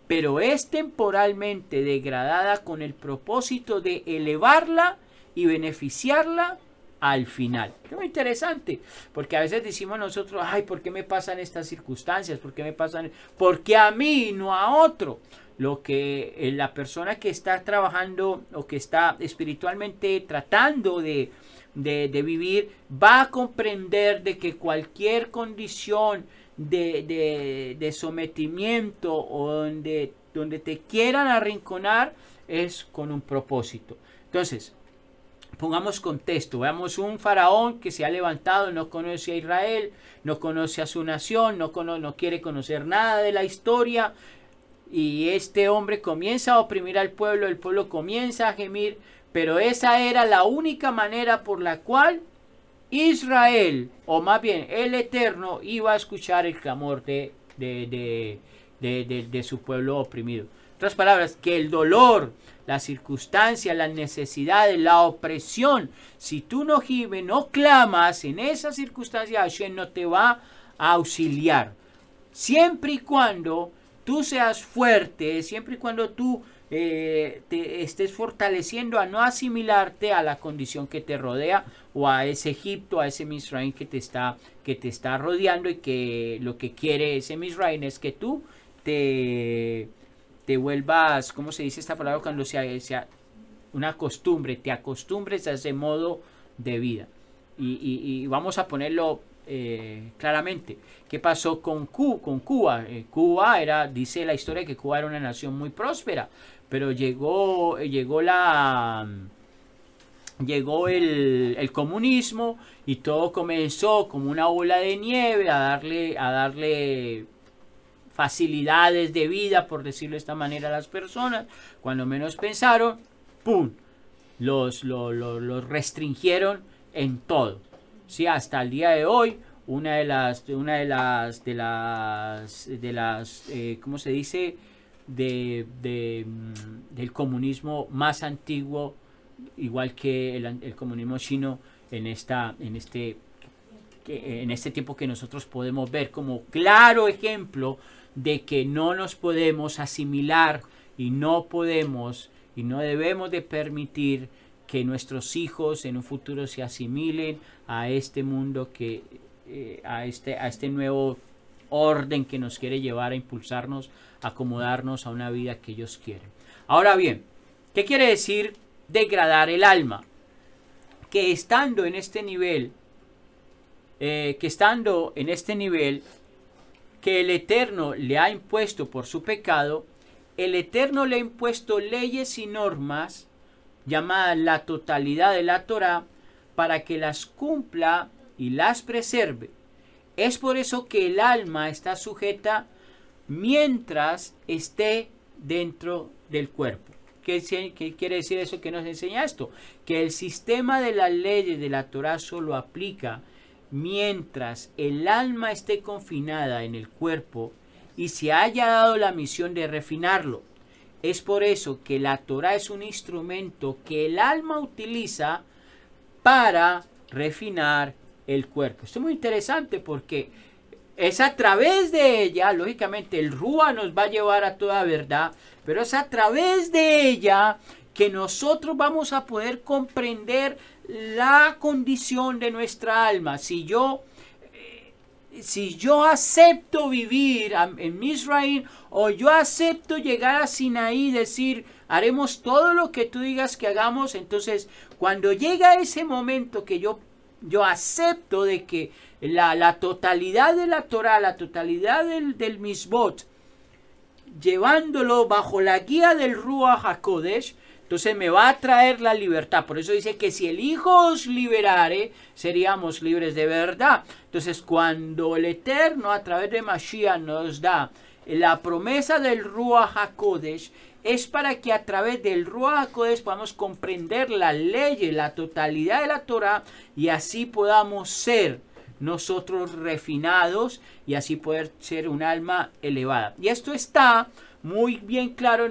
pero es temporalmente degradada con el propósito de elevarla y beneficiarla al final. Es muy interesante, porque a veces decimos nosotros, ay, ¿por qué me pasan estas circunstancias? ¿Por qué me pasan? ¿Por qué a mí y no a otro? Lo que la persona que está trabajando o que está espiritualmente tratando de vivir va a comprender de que cualquier condición de sometimiento o donde te quieran arrinconar es con un propósito. Entonces, pongamos contexto. Veamos un faraón que se ha levantado, no conoce a Israel, no conoce a su nación, no quiere conocer nada de la historia, y este hombre comienza a oprimir al pueblo, el pueblo comienza a gemir, pero esa era la única manera por la cual Israel, o más bien el Eterno, iba a escuchar el clamor de de su pueblo oprimido. En otras palabras, que el dolor, las circunstancias, las necesidades, la opresión, si tú no gimes, no clamas en esas circunstancias, Hashem no te va a auxiliar. Siempre y cuando tú seas fuerte, siempre y cuando tú te estés fortaleciendo a no asimilarte a la condición que te rodea o a ese Egipto, a ese Misraim que te está rodeando, y que lo que quiere ese Misraim es que tú te vuelvas, ¿cómo se dice esta palabra? Cuando sea una costumbre, te acostumbres a ese modo de vida. Y vamos a ponerlo claramente. ¿Qué pasó con Cuba? Cuba era, dice la historia, que Cuba era una nación muy próspera, pero llegó el comunismo, y todo comenzó como una bola de nieve a darle facilidades de vida, por decirlo de esta manera, a las personas. Cuando menos pensaron, ¡pum!, los restringieron en todo. Sí, hasta el día de hoy, una de las ¿cómo se dice? Del comunismo más antiguo, igual que el comunismo chino, en este tiempo, que nosotros podemos ver como claro ejemplo de que no nos podemos asimilar, y no podemos y no debemos de permitir que nuestros hijos en un futuro se asimilen a este mundo, a este nuevo orden que nos quiere llevar a impulsarnos, a acomodarnos a una vida que ellos quieren. Ahora bien, ¿qué quiere decir degradar el alma? Que estando en este nivel, que el Eterno le ha impuesto por su pecado, el Eterno le ha impuesto leyes y normas llamadas la totalidad de la Torá, para que las cumpla y las preserve. Es por eso que el alma está sujeta mientras esté dentro del cuerpo. ¿Qué quiere decir eso? ¿Qué nos enseña esto? Que el sistema de las leyes de la Torá solo aplica mientras el alma esté confinada en el cuerpo y se haya dado la misión de refinarlo. Es por eso que la Torá es un instrumento que el alma utiliza para refinar el cuerpo. Esto es muy interesante, porque es a través de ella, lógicamente el Rúa nos va a llevar a toda verdad, pero es a través de ella que nosotros vamos a poder comprender la condición de nuestra alma. Si yo acepto vivir en Misraim, o yo acepto llegar a Sinaí y decir, haremos todo lo que tú digas que hagamos, entonces cuando llega ese momento que yo acepto de que la totalidad de la Torah, la totalidad del Misbot, llevándolo bajo la guía del Ruach HaKodesh, entonces me va a traer la libertad. Por eso dice que si el Hijo os liberare, seríamos libres de verdad. Entonces, cuando el Eterno a través de Mashiach nos da la promesa del Ruach HaKodesh, es para que a través del Ruach HaKodesh podamos comprender la ley, la totalidad de la Torah, y así podamos ser nosotros refinados, y así poder ser un alma elevada. Y esto está muy bien claro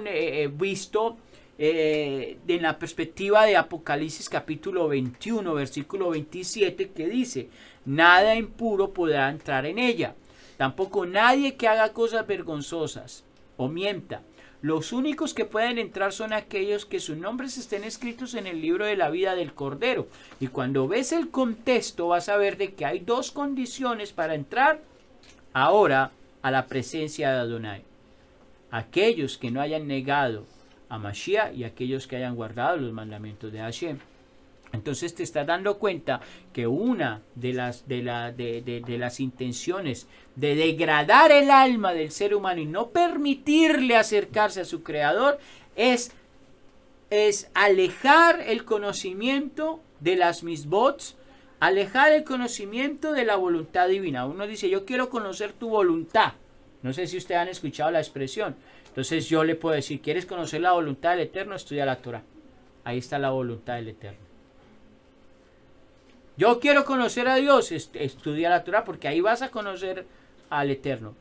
visto en la perspectiva de Apocalipsis capítulo 21 versículo 27, que dice: nada impuro podrá entrar en ella, tampoco nadie que haga cosas vergonzosas o mienta. Los únicos que pueden entrar son aquellos que sus nombres estén escritos en el libro de la vida del Cordero. Y cuando ves el contexto, vas a ver de que hay dos condiciones para entrar ahora a la presencia de Adonai: aquellos que no hayan negado a Mashiach y aquellos que hayan guardado los mandamientos de Hashem. Entonces te estás dando cuenta que una de las intenciones de degradar el alma del ser humano y no permitirle acercarse a su Creador es alejar el conocimiento de las misbots, alejar el conocimiento de la voluntad divina. Uno dice: yo quiero conocer tu voluntad. No sé si ustedes han escuchado la expresión. Entonces yo le puedo decir: ¿quieres conocer la voluntad del Eterno? Estudia la Torah. Ahí está la voluntad del Eterno. Yo quiero conocer a Dios, estudia la Torah, porque ahí vas a conocer al Eterno.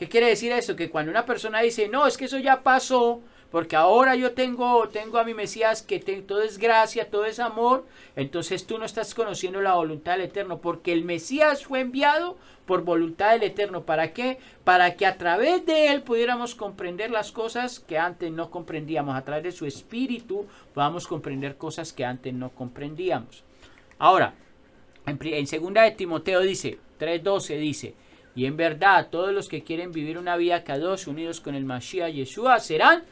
¿Qué quiere decir eso? Que cuando una persona dice, no, es que eso ya pasó, porque ahora yo tengo a mi Mesías, que todo es gracia, todo es amor, entonces tú no estás conociendo la voluntad del Eterno, porque el Mesías fue enviado por voluntad del Eterno. ¿Para qué? Para que a través de él pudiéramos comprender las cosas que antes no comprendíamos. A través de su espíritu podamos comprender cosas que antes no comprendíamos. Ahora, en segunda de Timoteo dice, 3:12 dice, y en verdad todos los que quieren vivir una vida kadosh unidos con el Mashiach Yeshua serán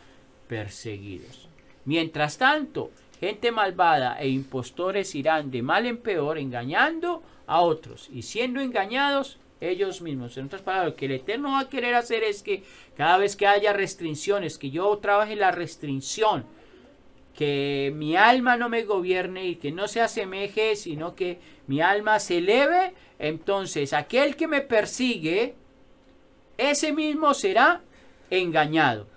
perseguidos. Mientras tanto, gente malvada e impostores irán de mal en peor, engañando a otros y siendo engañados ellos mismos. En otras palabras, lo que el Eterno va a querer hacer es que cada vez que haya restricciones, que yo trabaje la restricción, que mi alma no me gobierne y que no se asemeje, sino que mi alma se eleve, entonces aquel que me persigue, ese mismo será engañado.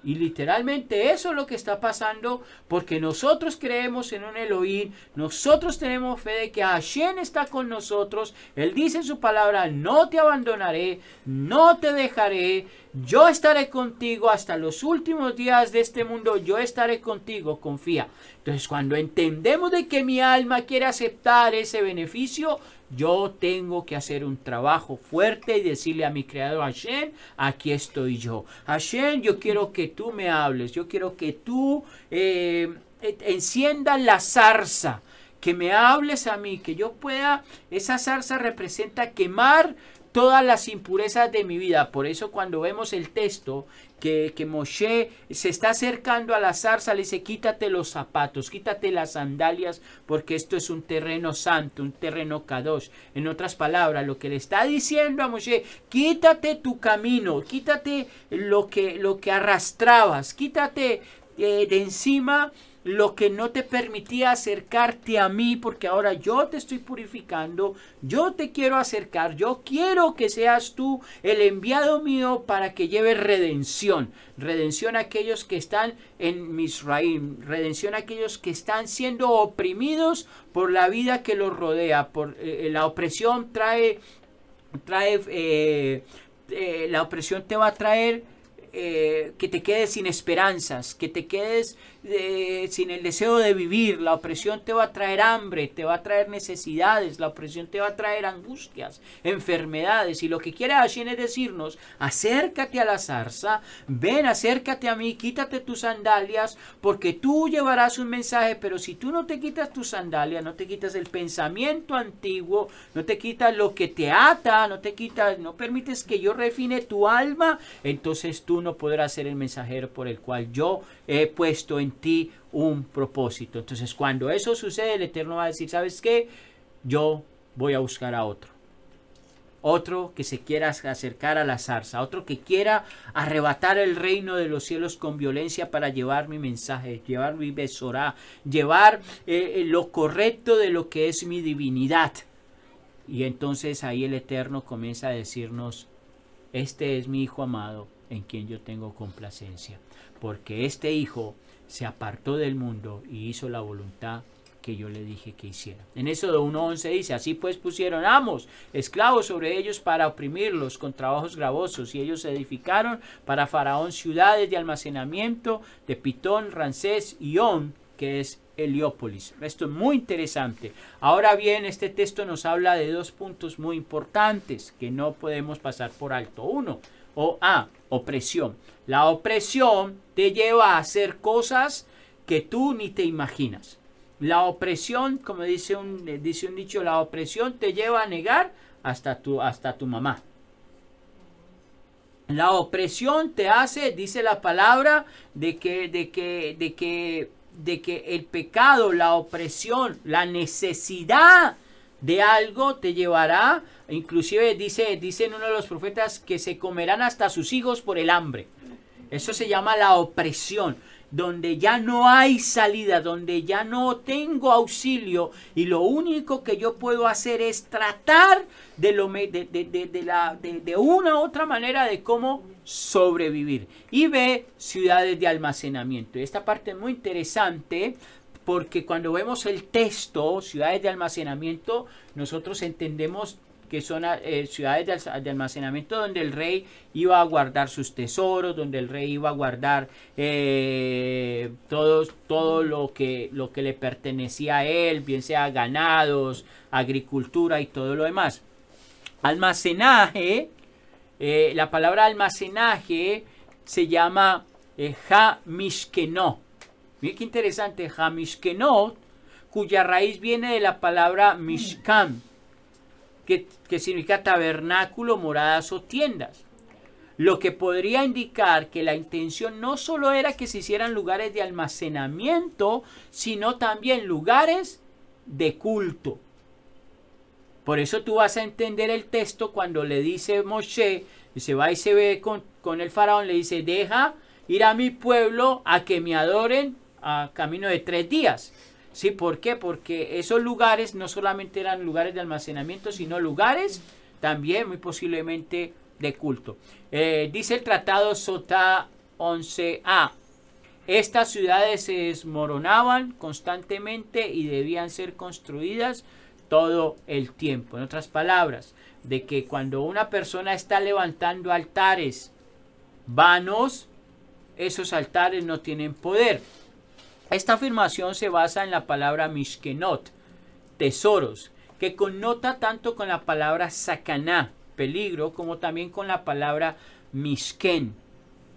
Y literalmente eso es lo que está pasando, porque nosotros creemos en un Elohim, nosotros tenemos fe de que Hashem está con nosotros. Él dice en su palabra, no te abandonaré, no te dejaré, yo estaré contigo hasta los últimos días de este mundo, yo estaré contigo, confía. Entonces cuando entendemos de que mi alma quiere aceptar ese beneficio, yo tengo que hacer un trabajo fuerte y decirle a mi creador Hashem, aquí estoy yo. Hashem, yo quiero que tú me hables, yo quiero que tú enciendas la zarza, que me hables a mí, que yo pueda, esa zarza representa quemar todas las impurezas de mi vida. Por eso cuando vemos el texto que Moshe se está acercando a la zarza, le dice, quítate los zapatos, quítate las sandalias, porque esto es un terreno santo, un terreno kadosh. En otras palabras, lo que le está diciendo a Moshe, quítate tu camino, quítate lo que arrastrabas, quítate de encima lo que no te permitía acercarte a mí, porque ahora yo te estoy purificando, yo te quiero acercar, yo quiero que seas tú el enviado mío para que lleve redención, redención a aquellos que están en Misraim, redención a aquellos que están siendo oprimidos por la vida que los rodea, por la opresión la opresión te va a traer que te quedes sin esperanzas, que te quedes sin el deseo de vivir. La opresión te va a traer hambre, te va a traer necesidades, la opresión te va a traer angustias, enfermedades. Y lo que quiere Hashem es decirnos, acércate a la zarza, ven, acércate a mí, quítate tus sandalias, porque tú llevarás un mensaje. Pero si tú no te quitas tus sandalias, no te quitas el pensamiento antiguo, no te quitas lo que te ata, no permites que yo refine tu alma, entonces tú no podrás ser el mensajero por el cual yo he puesto en ti un propósito. Entonces cuando eso sucede, el Eterno va a decir, ¿sabes qué? Yo voy a buscar a otro que se quiera acercar a la zarza, otro que quiera arrebatar el reino de los cielos con violencia para llevar mi mensaje, llevar mi besorá, llevar lo correcto de lo que es mi divinidad. Y entonces ahí el Eterno comienza a decirnos, este es mi hijo amado en quien yo tengo complacencia, porque este hijo se apartó del mundo y hizo la voluntad que yo le dije que hiciera. En Éxodo 1:11 dice, así pues pusieron amos, esclavos sobre ellos para oprimirlos con trabajos gravosos, y ellos edificaron para Faraón ciudades de almacenamiento de Pitón, Ramsés y On, que es Heliópolis. Esto es muy interesante. Ahora bien, este texto nos habla de dos puntos muy importantes que no podemos pasar por alto. Uno, opresión. La opresión te lleva a hacer cosas que tú ni te imaginas. La opresión, como dice un dicho, la opresión te lleva a negar hasta tu mamá. La opresión te hace, dice la palabra, de que el pecado, la opresión, la necesidad de algo te llevará, inclusive dicen uno de los profetas, que se comerán hasta sus hijos por el hambre. Eso se llama la opresión, donde ya no hay salida, donde ya no tengo auxilio, y lo único que yo puedo hacer es tratar de una u otra manera de cómo sobrevivir. Y ve ciudades de almacenamiento. Y esta parte es muy interesante, porque cuando vemos el texto, ciudades de almacenamiento, nosotros entendemos que son ciudades de almacenamiento donde el rey iba a guardar sus tesoros, donde el rey iba a guardar todo lo que le pertenecía a él, bien sea ganados, agricultura y todo lo demás. Almacenaje, la palabra almacenaje se llama ha-mishkenot. Miren qué interesante, ha-mishkenot, cuya raíz viene de la palabra mishkan, que significa tabernáculo, moradas o tiendas. Lo que podría indicar que la intención no solo era que se hicieran lugares de almacenamiento, sino también lugares de culto. Por eso tú vas a entender el texto cuando le dice Moshe, y se va y se ve con el faraón, le dice, deja ir a mi pueblo a que me adoren a camino de 3 días. ¿Sí? ¿Por qué? Porque esos lugares no solamente eran lugares de almacenamiento, sino lugares también muy posiblemente de culto. Dice el tratado Sotá 11a, estas ciudades se desmoronaban constantemente y debían ser construidas todo el tiempo. En otras palabras, de que cuando una persona está levantando altares vanos, esos altares no tienen poder. Esta afirmación se basa en la palabra mishkenot, tesoros, que connota tanto con la palabra sakaná, peligro, como también con la palabra mishken,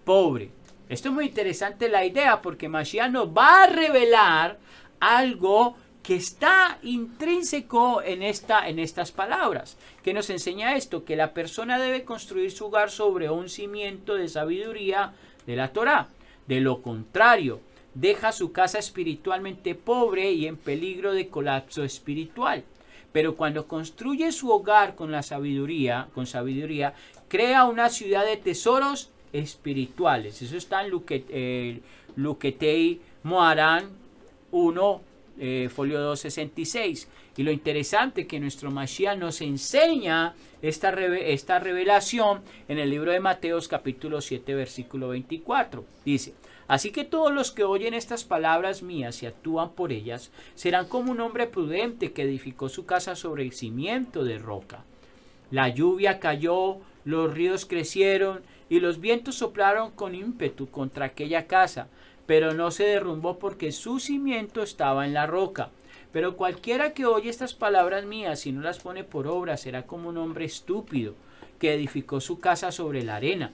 pobre. Esto es muy interesante la idea, porque Mashiach nos va a revelar algo que está intrínseco en estas palabras. ¿Qué nos enseña esto? Que la persona debe construir su hogar sobre un cimiento de sabiduría de la Torá. De lo contrario, deja su casa espiritualmente pobre y en peligro de colapso espiritual. Pero cuando construye su hogar con sabiduría, crea una ciudad de tesoros espirituales. Eso está en Luquetei Moharán 1, folio 266. Y lo interesante que nuestro Mashiach nos enseña esta revelación en el libro de Mateos capítulo 7 versículo 24. Dice, así que todos los que oyen estas palabras mías y actúan por ellas serán como un hombre prudente que edificó su casa sobre el cimiento de roca. La lluvia cayó, los ríos crecieron y los vientos soplaron con ímpetu contra aquella casa, pero no se derrumbó porque su cimiento estaba en la roca. Pero cualquiera que oye estas palabras mías y no las pone por obra será como un hombre estúpido que edificó su casa sobre la arena.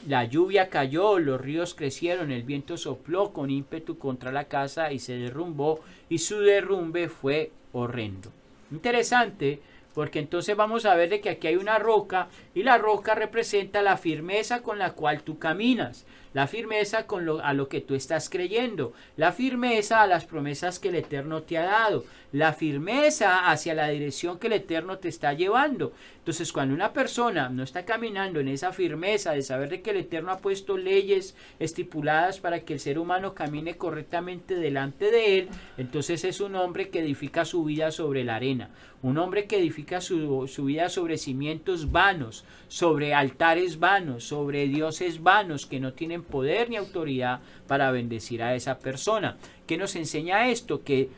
La lluvia cayó, los ríos crecieron, el viento sopló con ímpetu contra la casa y se derrumbó, y su derrumbe fue horrendo. Interesante, porque entonces vamos a ver de que aquí hay una roca, y la roca representa la firmeza con la cual tú caminas, la firmeza a lo que tú estás creyendo, la firmeza a las promesas que el Eterno te ha dado, la firmeza hacia la dirección que el Eterno te está llevando. Entonces, cuando una persona no está caminando en esa firmeza de saber de que el Eterno ha puesto leyes estipuladas para que el ser humano camine correctamente delante de él, entonces es un hombre que edifica su vida sobre la arena, un hombre que edifica su vida sobre cimientos vanos, sobre altares vanos, sobre dioses vanos que no tienen poder ni autoridad para bendecir a esa persona. ¿Qué nos enseña esto? Que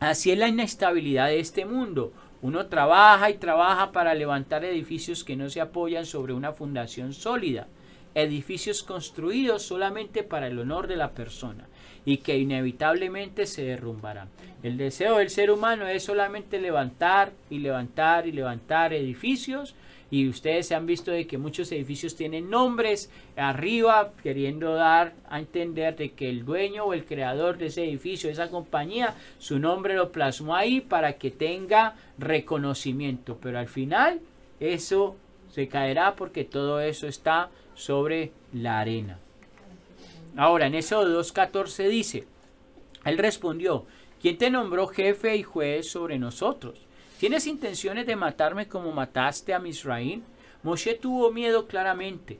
así es la inestabilidad de este mundo. Uno trabaja y trabaja para levantar edificios que no se apoyan sobre una fundación sólida, edificios construidos solamente para el honor de la persona y que inevitablemente se derrumbarán. El deseo del ser humano es solamente levantar y levantar y levantar edificios, y ustedes se han visto de que muchos edificios tienen nombres arriba, queriendo dar a entender de que el dueño o el creador de ese edificio, de esa compañía, su nombre lo plasmó ahí para que tenga reconocimiento, pero al final eso se caerá porque todo eso está sobre la arena. Ahora en Éxodo 2:14 dice, él respondió, ¿quién te nombró jefe y juez sobre nosotros? ¿Tienes intenciones de matarme como mataste a Misraim? Moshe tuvo miedo claramente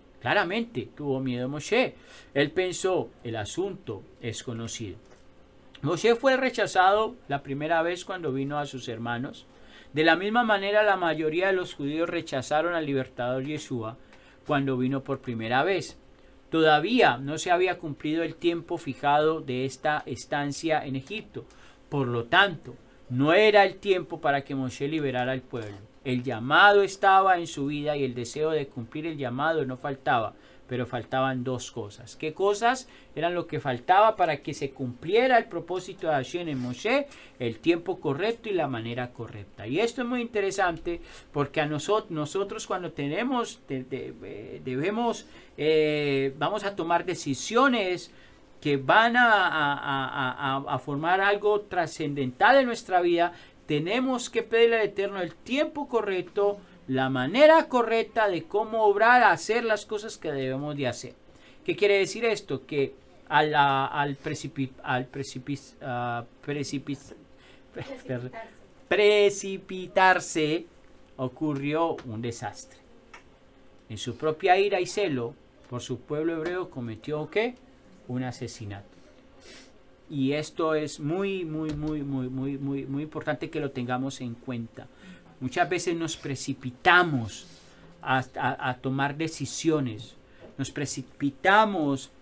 tuvo miedo Moshe. Él pensó, el asunto es conocido. Moshe fue rechazado la primera vez cuando vino a sus hermanos. De la misma manera la mayoría de los judíos rechazaron al libertador Yeshua cuando vino por primera vez. Todavía no se había cumplido el tiempo fijado de esta estancia en Egipto. Por lo tanto, no era el tiempo para que Moshe liberara al pueblo. El llamado estaba en su vida y el deseo de cumplir el llamado no faltaba, pero faltaban dos cosas. ¿Qué cosas eran lo que faltaba para que se cumpliera el propósito de Hashem en Moshe? El tiempo correcto y la manera correcta. Y esto es muy interesante porque a nosotros cuando tenemos, vamos a tomar decisiones que van a formar algo trascendental en nuestra vida, tenemos que pedirle al Eterno el tiempo correcto, la manera correcta de cómo obrar, hacer las cosas que debemos de hacer. ¿Qué quiere decir esto? Que al precipitarse ocurrió un desastre. En su propia ira y celo por su pueblo hebreo cometió ¿qué? Un asesinato. Y esto es muy importante que lo tengamos en cuenta. Muchas veces nos precipitamos a tomar decisiones. Nos precipitamos,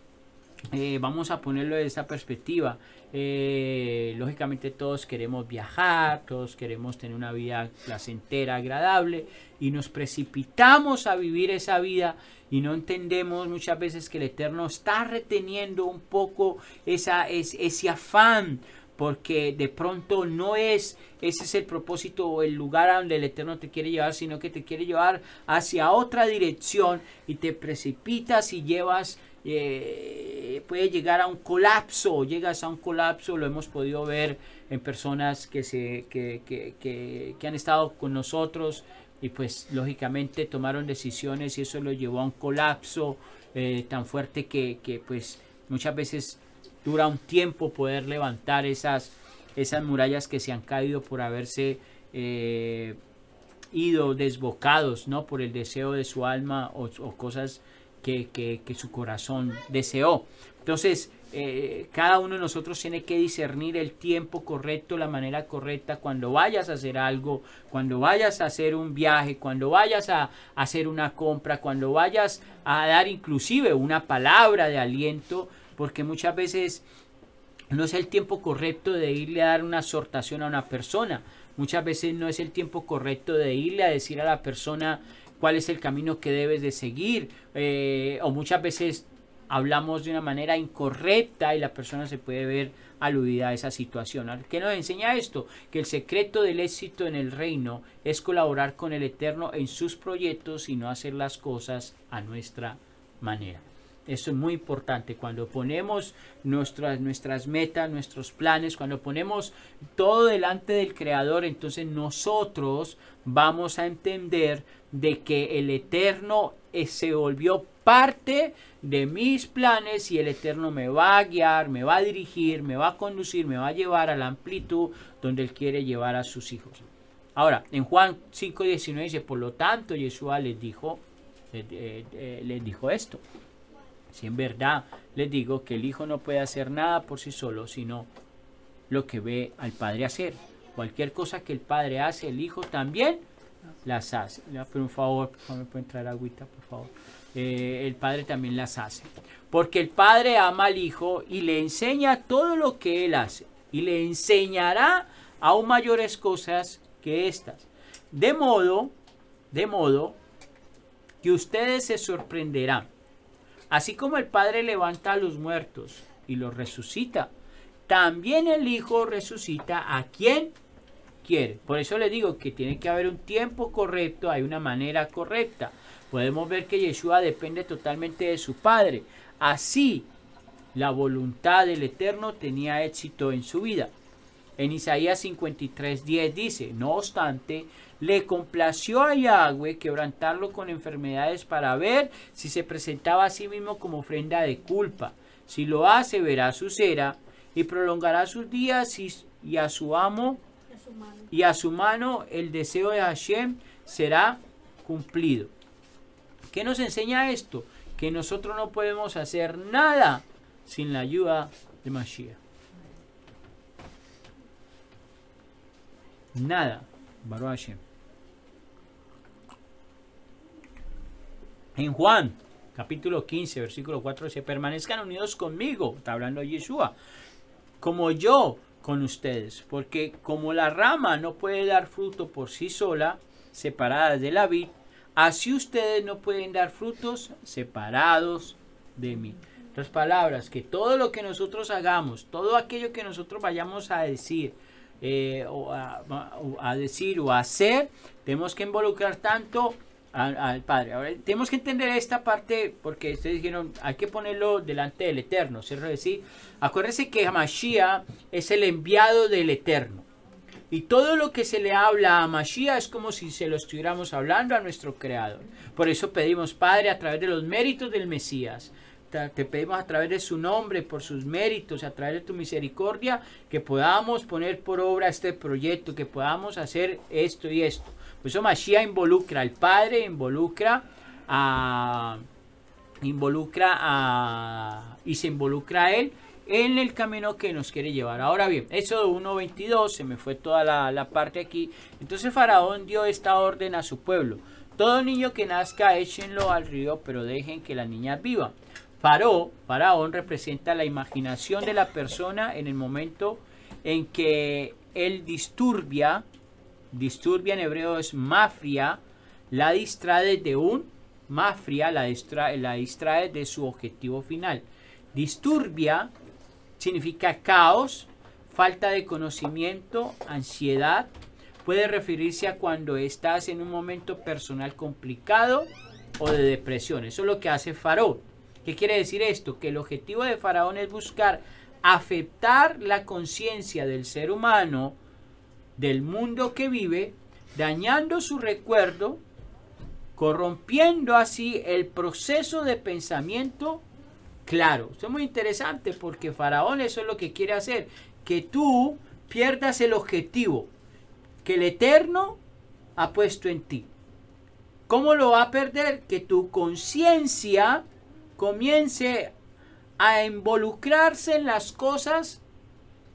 vamos a ponerlo de esa perspectiva. Lógicamente todos queremos viajar, todos queremos tener una vida placentera, agradable, y nos precipitamos a vivir esa vida y no entendemos muchas veces que el Eterno está reteniendo un poco ese afán, porque de pronto no es, ese es el propósito o el lugar a donde el Eterno te quiere llevar, sino que te quiere llevar hacia otra dirección y te precipitas y llevas, puede llegar a un colapso, llegas a un colapso. Lo hemos podido ver en personas que han estado con nosotros y pues lógicamente tomaron decisiones y eso lo llevó a un colapso tan fuerte que pues muchas veces dura un tiempo poder levantar esas murallas que se han caído por haberse ido desbocados, ¿no? Por el deseo de su alma o cosas que su corazón deseó. Entonces, cada uno de nosotros tiene que discernir el tiempo correcto, la manera correcta, cuando vayas a hacer algo, cuando vayas a hacer un viaje, cuando vayas a hacer una compra, cuando vayas a dar inclusive una palabra de aliento, porque muchas veces no es el tiempo correcto de irle a dar una exhortación a una persona. Muchas veces no es el tiempo correcto de irle a decir a la persona cuál es el camino que debes de seguir, o muchas veces hablamos de una manera incorrecta y la persona se puede ver aludida a esa situación. ¿Qué nos enseña esto? Que el secreto del éxito en el reino es colaborar con el Eterno en sus proyectos y no hacer las cosas a nuestra manera. Eso es muy importante. Cuando ponemos nuestras metas, nuestros planes, cuando ponemos todo delante del Creador, entonces nosotros vamos a entender de que el Eterno se volvió parte de mis planes y el Eterno me va a guiar, me va a dirigir, me va a conducir, me va a llevar a la amplitud donde Él quiere llevar a sus hijos. Ahora, en Juan 5:19 dice, por lo tanto, Yeshua les dijo esto. Si en verdad les digo que el Hijo no puede hacer nada por sí solo, sino lo que ve al Padre hacer. Cualquier cosa que el Padre hace, el Hijo también las hace. Pero un favor, ¿me pueden traer agüita, por favor? El Padre también las hace. Porque el Padre ama al Hijo y le enseña todo lo que Él hace. Y le enseñará aún mayores cosas que estas. De modo que ustedes se sorprenderán. Así como el Padre levanta a los muertos y los resucita, también el Hijo resucita a quien quiere. Por eso le digo que tiene que haber un tiempo correcto, hay una manera correcta. Podemos ver que Yeshua depende totalmente de su Padre. Así, la voluntad del Eterno tenía éxito en su vida. En Isaías 53:10 dice, no obstante, le complació a Yahweh quebrantarlo con enfermedades para ver si se presentaba a sí mismo como ofrenda de culpa. Si lo hace, verá su cera y prolongará sus días y a su amo y a su mano el deseo de Hashem será cumplido. ¿Qué nos enseña esto? Que nosotros no podemos hacer nada sin la ayuda de Mashiach. Nada. Baruch Hashem. En Juan, capítulo 15, versículo 4, dice, permanezcan unidos conmigo, está hablando de Yeshua, como yo con ustedes, porque como la rama no puede dar fruto por sí sola, separadas de la vid, así ustedes no pueden dar frutos separados de mí. En otras palabras, que todo lo que nosotros hagamos, todo aquello que nosotros vayamos a decir, o a hacer, tenemos que involucrar tanto al Padre. Ahora, tenemos que entender esta parte, porque ustedes dijeron, hay que ponerlo delante del Eterno, ¿cierto? Decir, acuérdense que Mashiach es el enviado del Eterno. Y todo lo que se le habla a Mashiach es como si se lo estuviéramos hablando a nuestro Creador. Por eso pedimos, Padre, a través de los méritos del Mesías, te pedimos a través de su nombre, por sus méritos, a través de tu misericordia, que podamos poner por obra este proyecto, que podamos hacer esto y esto. Por eso Mashiach involucra al Padre, y se involucra a Él en el camino que nos quiere llevar. Ahora bien, Éxodo 1:22, se me fue toda la parte aquí. Entonces Faraón dio esta orden a su pueblo: todo niño que nazca, échenlo al río, pero dejen que las niñas vivan. Faraón representa la imaginación de la persona en el momento en que él disturbia en hebreo es mafria, la distrae de su objetivo final. Disturbia significa caos, falta de conocimiento, ansiedad. Puede referirse a cuando estás en un momento personal complicado o de depresión. Eso es lo que hace Faraón. ¿Qué quiere decir esto? Que el objetivo de Faraón es buscar afectar la conciencia del ser humano, del mundo que vive, dañando su recuerdo, corrompiendo así el proceso de pensamiento claro. Esto es muy interesante porque Faraón eso es lo que quiere hacer, que tú pierdas el objetivo que el Eterno ha puesto en ti. ¿Cómo lo va a perder? Que tu conciencia comience a involucrarse en las cosas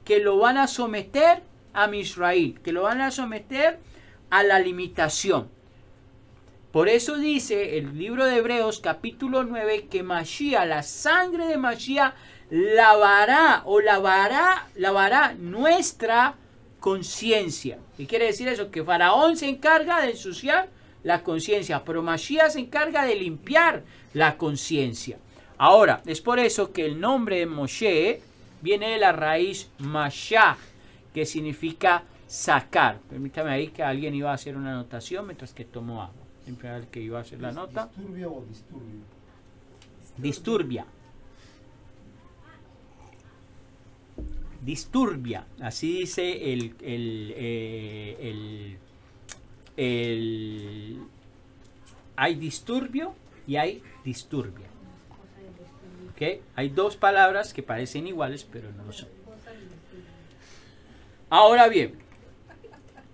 que lo van a someter a Misrael, que lo van a someter a la limitación. Por eso dice el libro de Hebreos capítulo 9 que Mashiach, la sangre de Mashiach lavará nuestra conciencia. ¿Qué quiere decir eso? Que Faraón se encarga de ensuciar la conciencia, pero Mashiach se encarga de limpiar la conciencia. Ahora, es por eso que el nombre de Moshe viene de la raíz Mashach, que significa sacar. Permítame ahí que alguien iba a hacer una anotación mientras que tomo agua. Siempre era el que iba a hacer la nota. ¿Disturbia o disturbio? Disturbia. Disturbia. Así dice hay disturbio y hay disturbia. ¿Okay? Hay dos palabras que parecen iguales, pero no lo son. Ahora bien,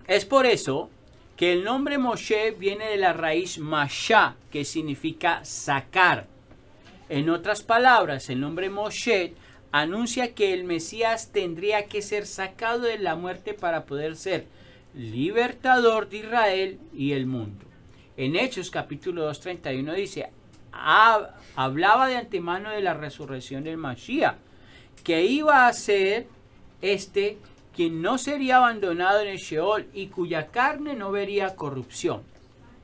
es por eso que el nombre Moshe viene de la raíz Mashá, que significa sacar. En otras palabras, el nombre Moshe anuncia que el Mesías tendría que ser sacado de la muerte para poder ser libertador de Israel y el mundo. En Hechos capítulo 2:31 dice, hablaba de antemano de la resurrección del Mashiach, que iba a ser quien no sería abandonado en el Sheol y cuya carne no vería corrupción.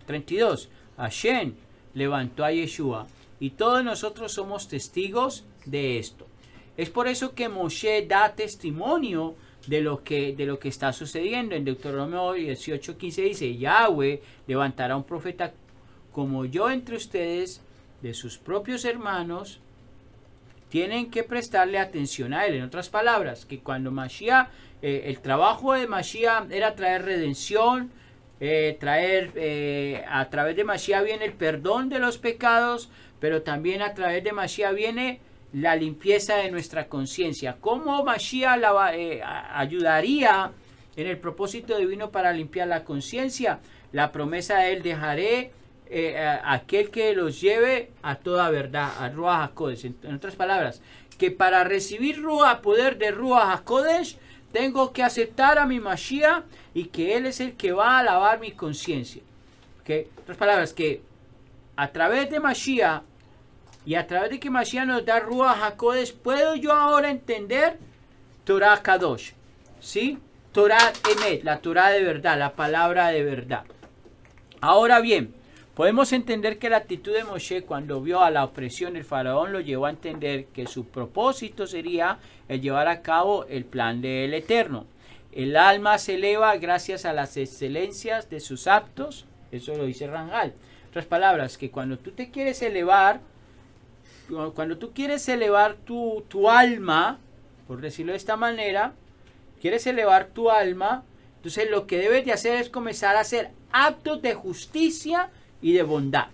32. Hashem levantó a Yeshua y todos nosotros somos testigos de esto. Es por eso que Moshe da testimonio de lo que está sucediendo. En Deuteronomio 18:15 dice, Yahweh levantará un profeta como yo entre ustedes, de sus propios hermanos. Tienen que prestarle atención a él. En otras palabras, que cuando Mashiach, el trabajo de Mashiach era traer redención, a través de Mashiach viene el perdón de los pecados, pero también a través de Mashiach viene la limpieza de nuestra conciencia. ¿Cómo Mashiach ayudaría en el propósito divino para limpiar la conciencia? La promesa de él, dejaré aquel que los lleve a toda verdad, a Ruach HaKodesh. En otras palabras, que para recibir poder de Ruach HaKodesh, tengo que aceptar a mi Mashiach y que él es el que va a lavar mi conciencia. ¿Okay? En otras palabras, que a través de Mashiach y a través de que Mashiach nos da Ruach HaKodesh, puedo yo ahora entender Torah Kadosh, ¿sí? Torah Emet, la Torah de verdad, la palabra de verdad. Ahora bien, podemos entender que la actitud de Moshe cuando vio a la opresión del faraón lo llevó a entender que su propósito sería el llevar a cabo el plan del Eterno. El alma se eleva gracias a las excelencias de sus actos, eso lo dice Ranjal. En otras palabras, que cuando tú te quieres elevar, cuando tú quieres elevar tu alma, por decirlo de esta manera, quieres elevar tu alma, entonces lo que debes de hacer es comenzar a hacer actos de justicia y de bondad.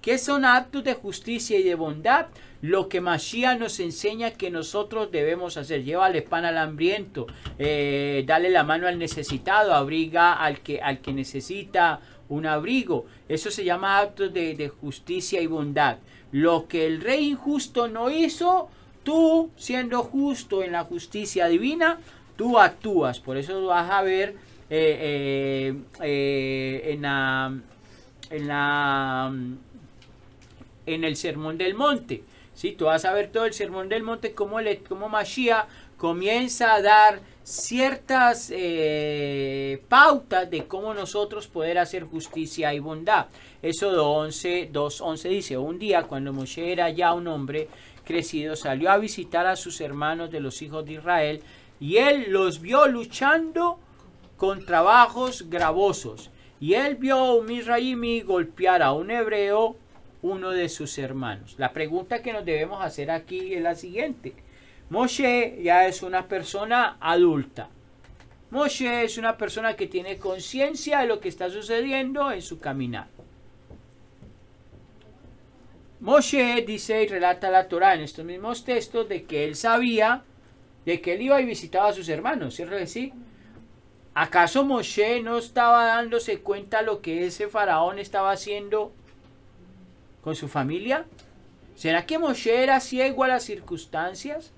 ¿Qué son actos de justicia y de bondad? Lo que Mashiach nos enseña que nosotros debemos hacer. Llévale pan al hambriento, dale la mano al necesitado, abriga al que necesita un abrigo. Eso se llama actos de justicia y bondad. Lo que el rey injusto no hizo, tú, siendo justo en la justicia divina, tú actúas. Por eso vas a ver en el Sermón del Monte. ¿Sí? Tú vas a ver todo el Sermón del Monte, cómo Mashiach comienza a dar ciertas pautas de cómo nosotros poder hacer justicia y bondad. Éxodo 2:11 dice: un día cuando Moshe era ya un hombre crecido, salió a visitar a sus hermanos de los hijos de Israel, y él los vio luchando con trabajos gravosos. Y él vio a un misraimí golpear a un hebreo, uno de sus hermanos. La pregunta que nos debemos hacer aquí es la siguiente. Moshe ya es una persona adulta. Moshe es una persona que tiene conciencia de lo que está sucediendo en su caminar. Moshe dice y relata la Torá en estos mismos textos de que él sabía de que él iba y visitaba a sus hermanos, ¿cierto que sí? ¿Acaso Moshe no estaba dándose cuenta lo que ese faraón estaba haciendo con su familia? ¿Será que Moshe era ciego a las circunstancias?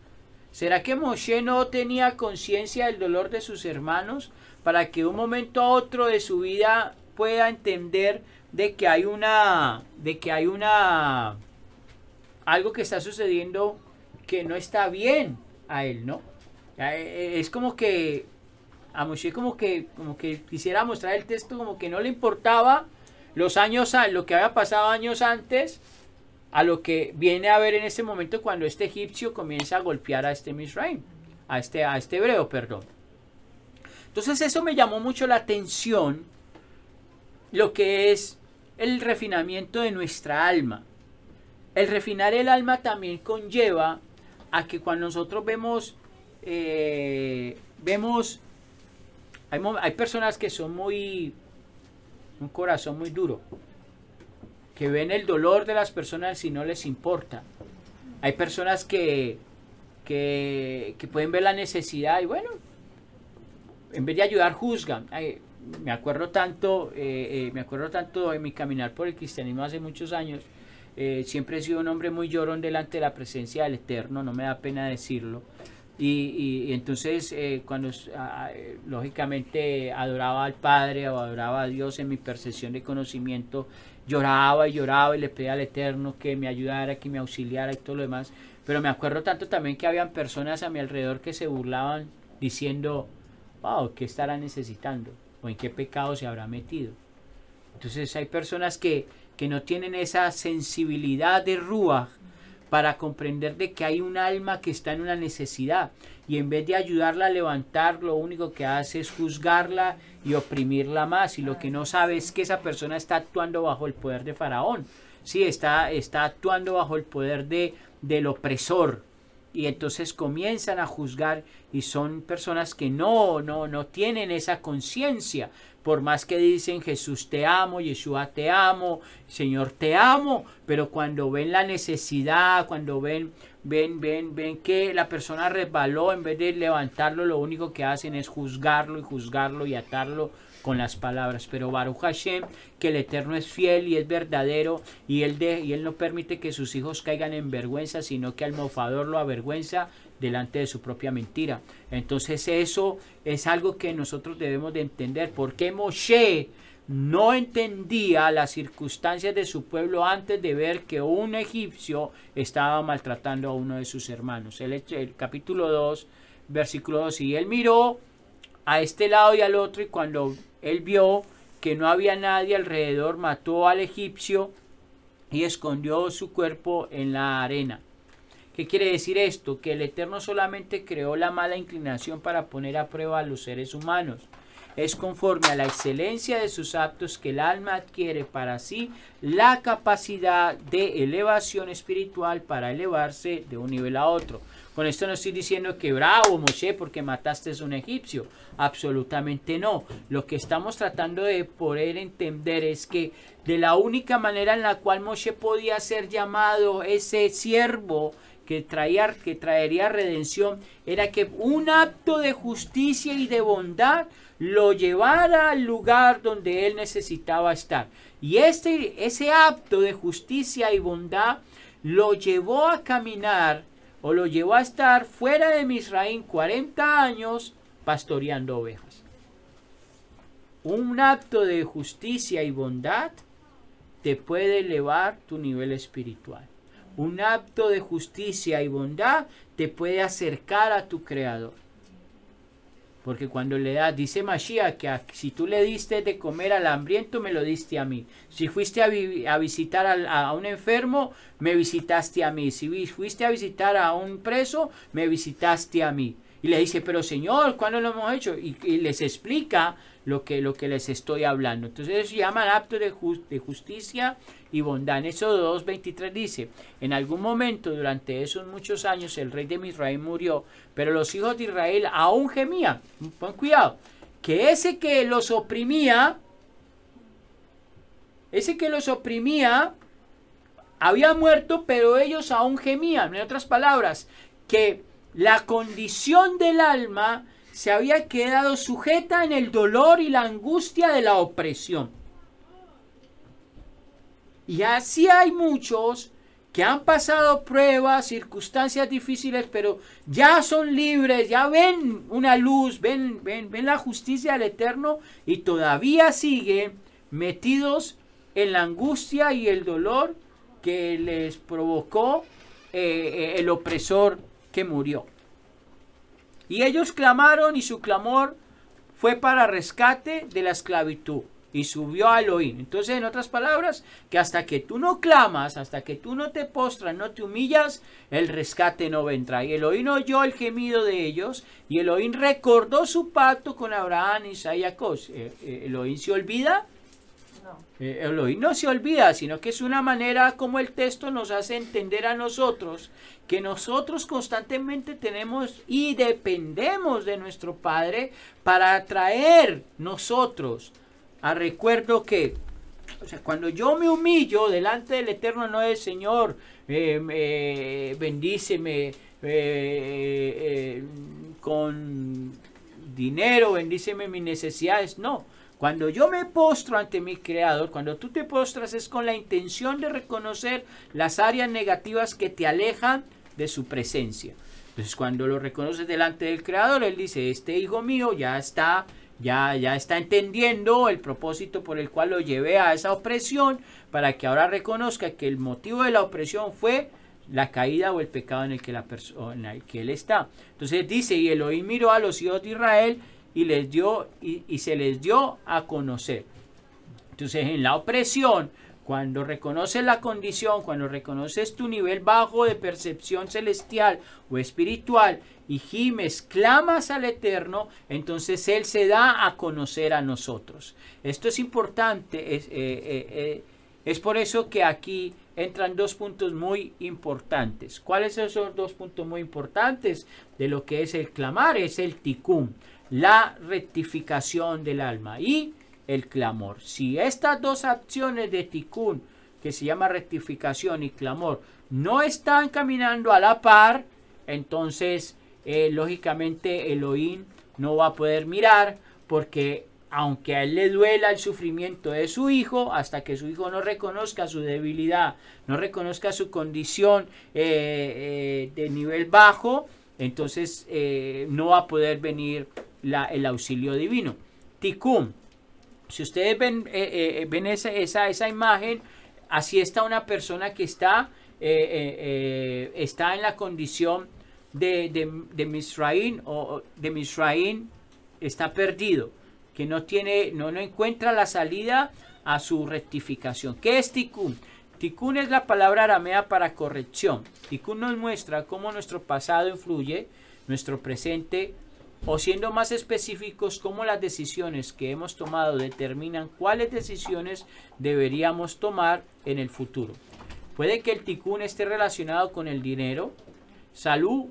¿Será que Moshe no tenía conciencia del dolor de sus hermanos para que de un momento a otro de su vida pueda entender de que hay algo que está sucediendo que no está bien a él, ¿no? Es como que a Moshe como que quisiera mostrar el texto como que no le importaba los años, lo que había pasado años antes, a lo que viene a ver en este momento cuando este egipcio comienza a golpear a este Misraim, a este hebreo, perdón. Entonces eso me llamó mucho la atención, lo que es el refinamiento de nuestra alma. El refinar el alma también conlleva a que cuando nosotros vemos hay personas que son un corazón muy duro, que ven el dolor de las personas y no les importa. Hay personas que pueden ver la necesidad y bueno, en vez de ayudar juzgan. Me acuerdo tanto en mi caminar por el cristianismo hace muchos años. Siempre he sido un hombre muy llorón delante de la presencia del Eterno, no me da pena decirlo. Y entonces cuando lógicamente adoraba al Padre o adoraba a Dios en mi percepción de conocimiento, lloraba y le pedía al Eterno que me ayudara, que me auxiliara y todo lo demás. Pero me acuerdo tanto también que habían personas a mi alrededor que se burlaban diciendo: wow, ¿qué estará necesitando? ¿O en qué pecado se habrá metido? Entonces hay personas que no tienen esa sensibilidad de Ruach para comprender de que hay un alma que está en una necesidad, y en vez de ayudarla a levantar, lo único que hace es juzgarla y oprimirla más, y lo que no sabe es que esa persona está actuando bajo el poder de Faraón. Sí, está actuando bajo el poder del opresor, y entonces comienzan a juzgar, y son personas que no tienen esa conciencia. Por más que dicen: Jesús te amo, Yeshua te amo, Señor te amo, pero cuando ven la necesidad, cuando ven que la persona resbaló, en vez de levantarlo, lo único que hacen es juzgarlo y atarlo con las palabras. Pero Baruch Hashem, que el Eterno es fiel y es verdadero, y él no permite que sus hijos caigan en vergüenza, sino que al mofador lo avergüenza delante de su propia mentira. Entonces eso es algo que nosotros debemos de entender. ¿Por qué Moshe no entendía las circunstancias de su pueblo antes de ver que un egipcio estaba maltratando a uno de sus hermanos? El capítulo 2, versículo 2, y él miró a este lado y al otro, y cuando él vio porque no había nadie alrededor, mató al egipcio y escondió su cuerpo en la arena. ¿Qué quiere decir esto? Que el Eterno solamente creó la mala inclinación para poner a prueba a los seres humanos. Es conforme a la excelencia de sus actos que el alma adquiere para sí la capacidad de elevación espiritual para elevarse de un nivel a otro. Con esto no estoy diciendo que bravo, Moshe, porque mataste a un egipcio. Absolutamente no. Lo que estamos tratando de poder entender es que de la única manera en la cual Moshe podía ser llamado ese siervo que traería redención era que un acto de justicia y de bondad lo llevara al lugar donde él necesitaba estar. Y ese acto de justicia y bondad lo llevó a caminar o lo llevó a estar fuera de Misraín 40 años pastoreando ovejas. Un acto de justicia y bondad te puede elevar tu nivel espiritual. Un acto de justicia y bondad te puede acercar a tu Creador. Porque cuando le das, dice Mashiach, que si tú le diste de comer al hambriento, me lo diste a mí. Si fuiste a visitar a un enfermo, me visitaste a mí. Si fuiste a visitar a un preso, me visitaste a mí. Y le dice, pero Señor, ¿cuándo lo hemos hecho? Y les explica lo que les estoy hablando. Entonces ellos llaman actos de justicia y bondad. En Éxodo 2:23 dice, en algún momento durante esos muchos años el rey de Misraim murió, pero los hijos de Israel aún gemían. Pon cuidado, que ese que los oprimía había muerto, pero ellos aún gemían. En otras palabras, que la condición del alma se había quedado sujeta en el dolor y la angustia de la opresión. Y así hay muchos que han pasado pruebas, circunstancias difíciles, pero ya son libres, ya ven una luz, ven la justicia del Eterno y todavía siguen metidos en la angustia y el dolor que les provocó el opresor que murió. Y ellos clamaron y su clamor fue para rescate de la esclavitud. Y subió a Elohim. Entonces, en otras palabras, que hasta que tú no clamas, hasta que tú no te postras, no te humillas, el rescate no vendrá. Y Elohim oyó el gemido de ellos, y Elohim recordó su pacto con Abraham, Isaac y Jacob. ¿Elohim se olvida? No. Elohim no se olvida, sino que es una manera como el texto nos hace entender a nosotros, que nosotros constantemente tenemos y dependemos de nuestro Padre para traer nosotros a recuerdo que, o sea, cuando yo me humillo delante del Eterno, no es Señor, bendíceme con dinero, bendíceme mis necesidades. No, cuando yo me postro ante mi Creador, cuando tú te postras es con la intención de reconocer las áreas negativas que te alejan de su presencia. Entonces, cuando lo reconoces delante del Creador, Él dice, este hijo mío ya está entendiendo el propósito por el cual lo llevé a esa opresión, para que ahora reconozca que el motivo de la opresión fue la caída o el pecado en el que él está. Entonces dice, y Elohim miró a los hijos de Israel y les dio y se les dio a conocer. Entonces, en la opresión, cuando reconoces la condición, cuando reconoces tu nivel bajo de percepción celestial o espiritual y gimes, clamas al Eterno, entonces Él se da a conocer a nosotros. Esto es importante, es por eso que aquí entran dos puntos muy importantes. ¿Cuáles son esos dos puntos muy importantes de lo que es el clamar? Es el tikkun, la rectificación del alma y el clamor. Si estas dos acciones de tikkun, que se llama rectificación y clamor, no están caminando a la par, entonces lógicamente Elohim no va a poder mirar, porque aunque a él le duela el sufrimiento de su hijo, hasta que su hijo no reconozca su debilidad, no reconozca su condición de nivel bajo, entonces no va a poder venir el auxilio divino. Tikkun. Si ustedes ven esa imagen, así está una persona que está en la condición de Misraim, o de Misraim, está perdido. que no encuentra la salida a su rectificación. ¿Qué es tikkun? Tikkun es la palabra aramea para corrección. Tikkun nos muestra cómo nuestro pasado influye nuestro presente, o siendo más específicos, cómo las decisiones que hemos tomado determinan cuáles decisiones deberíamos tomar en el futuro. Puede que el tikkun esté relacionado con el dinero, salud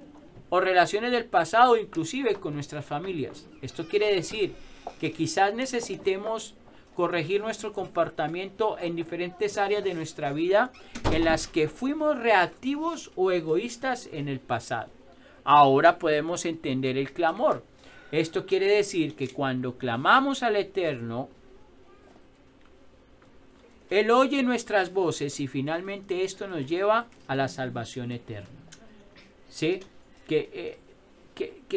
o relaciones del pasado, inclusive con nuestras familias. Esto quiere decir que quizás necesitemos corregir nuestro comportamiento en diferentes áreas de nuestra vida en las que fuimos reactivos o egoístas en el pasado. Ahora podemos entender el clamor. Esto quiere decir que cuando clamamos al Eterno, Él oye nuestras voces y finalmente esto nos lleva a la salvación eterna. ¿Sí? Que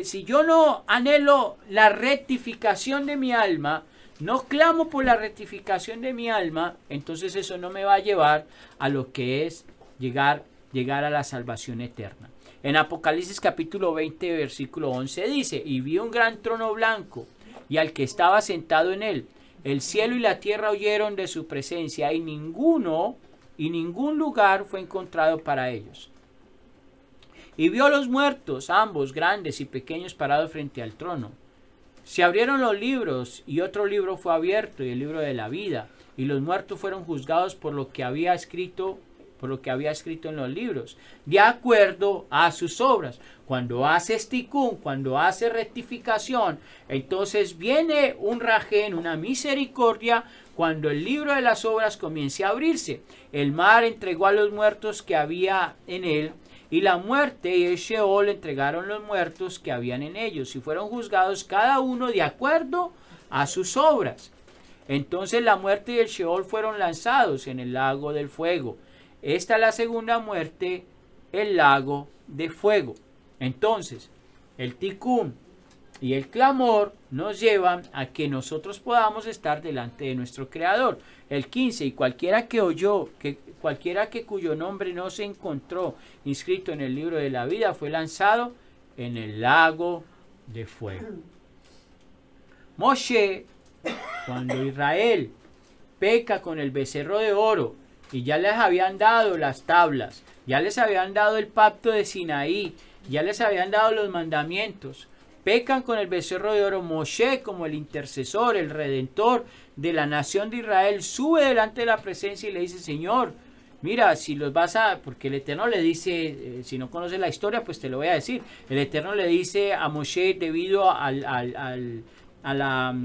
si yo no anhelo la rectificación de mi alma, no clamo por la rectificación de mi alma, entonces eso no me va a llevar a lo que es llegar a la salvación eterna. En Apocalipsis capítulo 20, versículo 11 dice: y vi un gran trono blanco y al que estaba sentado en él. El cielo y la tierra huyeron de su presencia y ningún lugar fue encontrado para ellos. Y vio a los muertos, ambos grandes y pequeños, parados frente al trono. Se abrieron los libros y otro libro fue abierto, y el libro de la vida, y los muertos fueron juzgados por lo que había escrito en los libros, de acuerdo a sus obras. Cuando haces tikkun, cuando haces rectificación, entonces viene un rajén, una misericordia, cuando el libro de las obras comience a abrirse. El mar entregó a los muertos que había en él, y la muerte y el Sheol entregaron los muertos que habían en ellos, y fueron juzgados cada uno de acuerdo a sus obras. Entonces la muerte y el Sheol fueron lanzados en el lago del fuego. Esta es la segunda muerte, el lago de fuego. Entonces, el tikkun y el clamor nos llevan a que nosotros podamos estar delante de nuestro Creador. El 15, y cualquiera que cuyo nombre no se encontró inscrito en el libro de la vida fue lanzado en el lago de fuego. Moshe, cuando Israel peca con el becerro de oro, y ya les habían dado las tablas, ya les habían dado el pacto de Sinaí, ya les habían dado los mandamientos, pecan con el becerro de oro. Moshe, como el intercesor, el redentor de la nación de Israel, sube delante de la presencia y le dice: Señor, mira, si los vas a... Porque el Eterno le dice, si no conoces la historia, pues te lo voy a decir. El Eterno le dice a Moshe, debido a la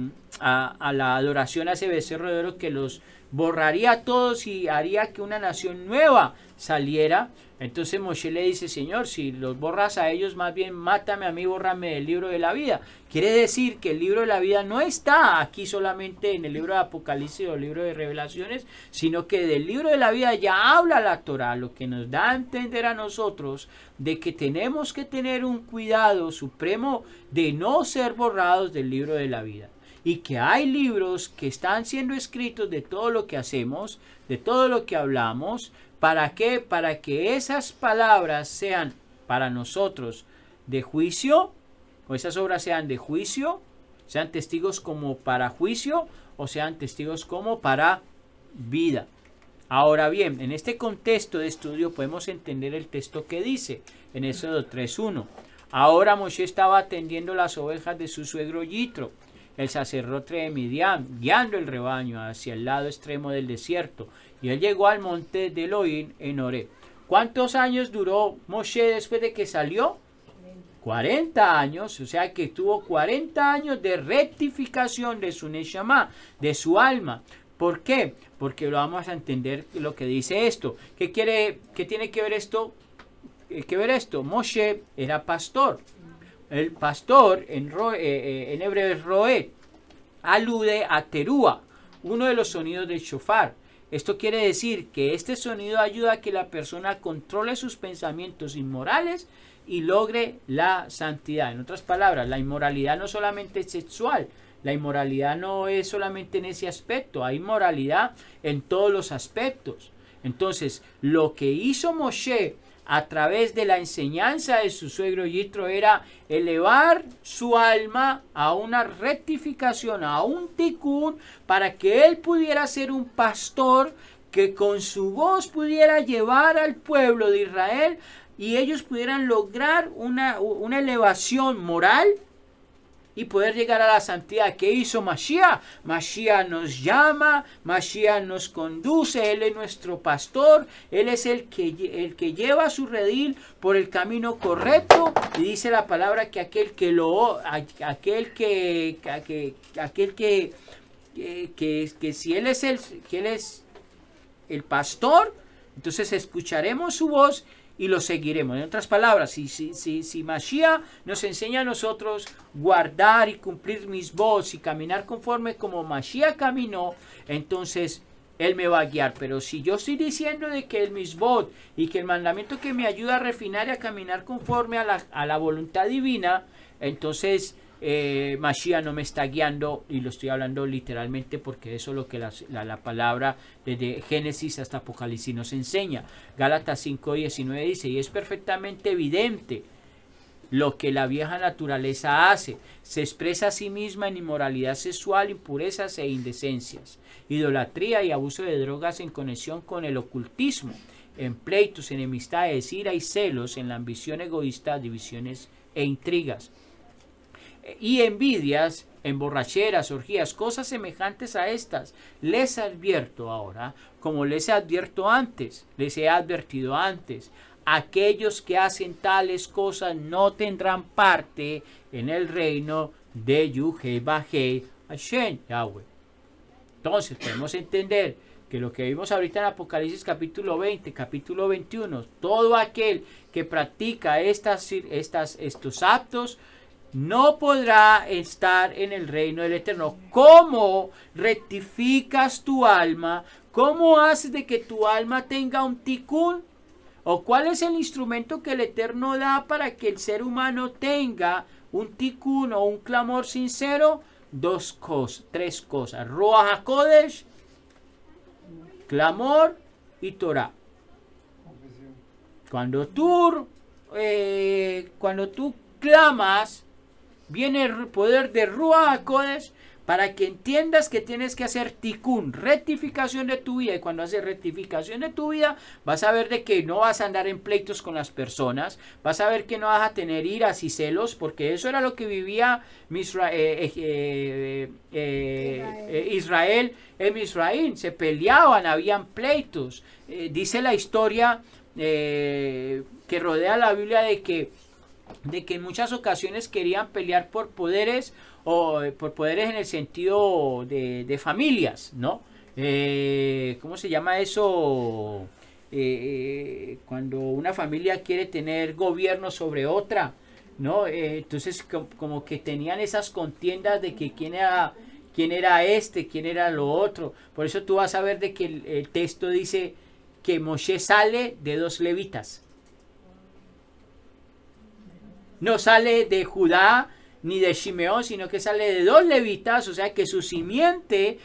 adoración a ese becerro de oro, que los borraría a todos y haría que una nación nueva saliera. Entonces Moshe le dice: Señor, si los borras a ellos, más bien mátame a mí, bórrame del libro de la vida. Quiere decir que el libro de la vida no está aquí solamente en el libro de Apocalipsis o el libro de Revelaciones, sino que del libro de la vida ya habla la Torá, lo que nos da a entender a nosotros de que tenemos que tener un cuidado supremo de no ser borrados del libro de la vida. Y que hay libros que están siendo escritos de todo lo que hacemos, de todo lo que hablamos. ¿Para qué? Para que esas palabras sean para nosotros de juicio, o esas obras sean de juicio, sean testigos como para juicio, o sean testigos como para vida. Ahora bien, en este contexto de estudio podemos entender el texto que dice en Éxodo 3:1. Ahora Moshe estaba atendiendo las ovejas de su suegro Yitro, el sacerdote de Midian, guiando el rebaño hacia el lado extremo del desierto, y él llegó al monte de Elohim en Horeb. ¿Cuántos años duró Moshe después de que salió? 40 años, o sea que tuvo 40 años de rectificación de su Neshama, de su alma. ¿Por qué? Porque lo vamos a entender lo que dice esto. ¿Qué tiene que ver esto? Moshe era pastor. El pastor en hebreo es roé, alude a terúa, uno de los sonidos del shofar. Esto quiere decir que este sonido ayuda a que la persona controle sus pensamientos inmorales y logre la santidad. En otras palabras, la inmoralidad no solamente es sexual, la inmoralidad no es solamente en ese aspecto, hay inmoralidad en todos los aspectos. Entonces, lo que hizo Moshe a través de la enseñanza de su suegro Yitro era elevar su alma a una rectificación, a un tikkun, para que él pudiera ser un pastor que con su voz pudiera llevar al pueblo de Israel y ellos pudieran lograr una elevación moral y poder llegar a la santidad. ¿Qué hizo Mashiach? Mashiach nos llama, Mashiach nos conduce, Él es nuestro pastor, Él es el que lleva su redil por el camino correcto, y dice la palabra que aquel que si Él es el pastor, entonces escucharemos su voz y lo seguiremos. En otras palabras, si Mashiach nos enseña a nosotros guardar y cumplir mis votos y caminar conforme como Mashiach caminó, entonces Él me va a guiar. Pero si yo estoy diciendo de que el misbot y que el mandamiento que me ayuda a refinar y a caminar conforme a la voluntad divina, entonces Mashiach no me está guiando, y lo estoy hablando literalmente porque eso es lo que la palabra desde Génesis hasta Apocalipsis nos enseña. Gálatas 5:19 dice: y es perfectamente evidente lo que la vieja naturaleza hace, se expresa a sí misma en inmoralidad sexual, impurezas e indecencias, idolatría y abuso de drogas en conexión con el ocultismo, en pleitos, enemistades, ira y celos, en la ambición egoísta, divisiones e intrigas y envidias, en borracheras, orgías, cosas semejantes a estas. Les advierto ahora, como les advierto antes, les he advertido antes, aquellos que hacen tales cosas no tendrán parte en el reino de Yud-Heh-Vah-Heh Hashem Yahweh. Entonces podemos entender que lo que vimos ahorita en Apocalipsis capítulo 20, capítulo 21, todo aquel que practica estos actos no podrá estar en el reino del Eterno. ¿Cómo rectificas tu alma? ¿Cómo haces de que tu alma tenga un tikkun? ¿O cuál es el instrumento que el Eterno da para que el ser humano tenga un tikkun o un clamor sincero? Tres cosas: Ruach HaKodesh, clamor y Torah. Cuando tú clamas, viene el poder de Ruach HaKodesh para que entiendas que tienes que hacer tikkun, rectificación de tu vida. Y cuando haces rectificación de tu vida, vas a ver de que no vas a andar en pleitos con las personas, vas a ver que no vas a tener iras y celos, porque eso era lo que vivía Israel en Misraim. Se peleaban, habían pleitos. Dice la historia que rodea la Biblia de que en muchas ocasiones querían pelear por poderes, o por poderes en el sentido de familias, ¿no? ¿Cómo se llama eso? Cuando una familia quiere tener gobierno sobre otra, ¿no? Entonces como que tenían esas contiendas de que quién era quién era lo otro. Por eso tú vas a ver de que el texto dice que Moshe sale de 2 levitas. No sale de Judá ni de Shimeón, sino que sale de 2 levitas, o sea que su simiente,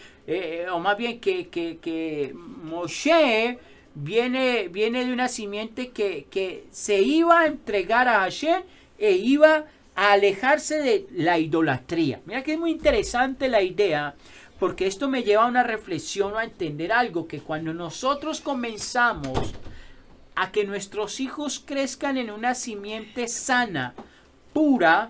o más bien que Moshe viene de una simiente que se iba a entregar a Hashem e iba a alejarse de la idolatría. Mira que es muy interesante la idea, porque esto me lleva a una reflexión o a entender algo, que cuando nosotros comenzamos a que nuestros hijos crezcan en una simiente sana, pura,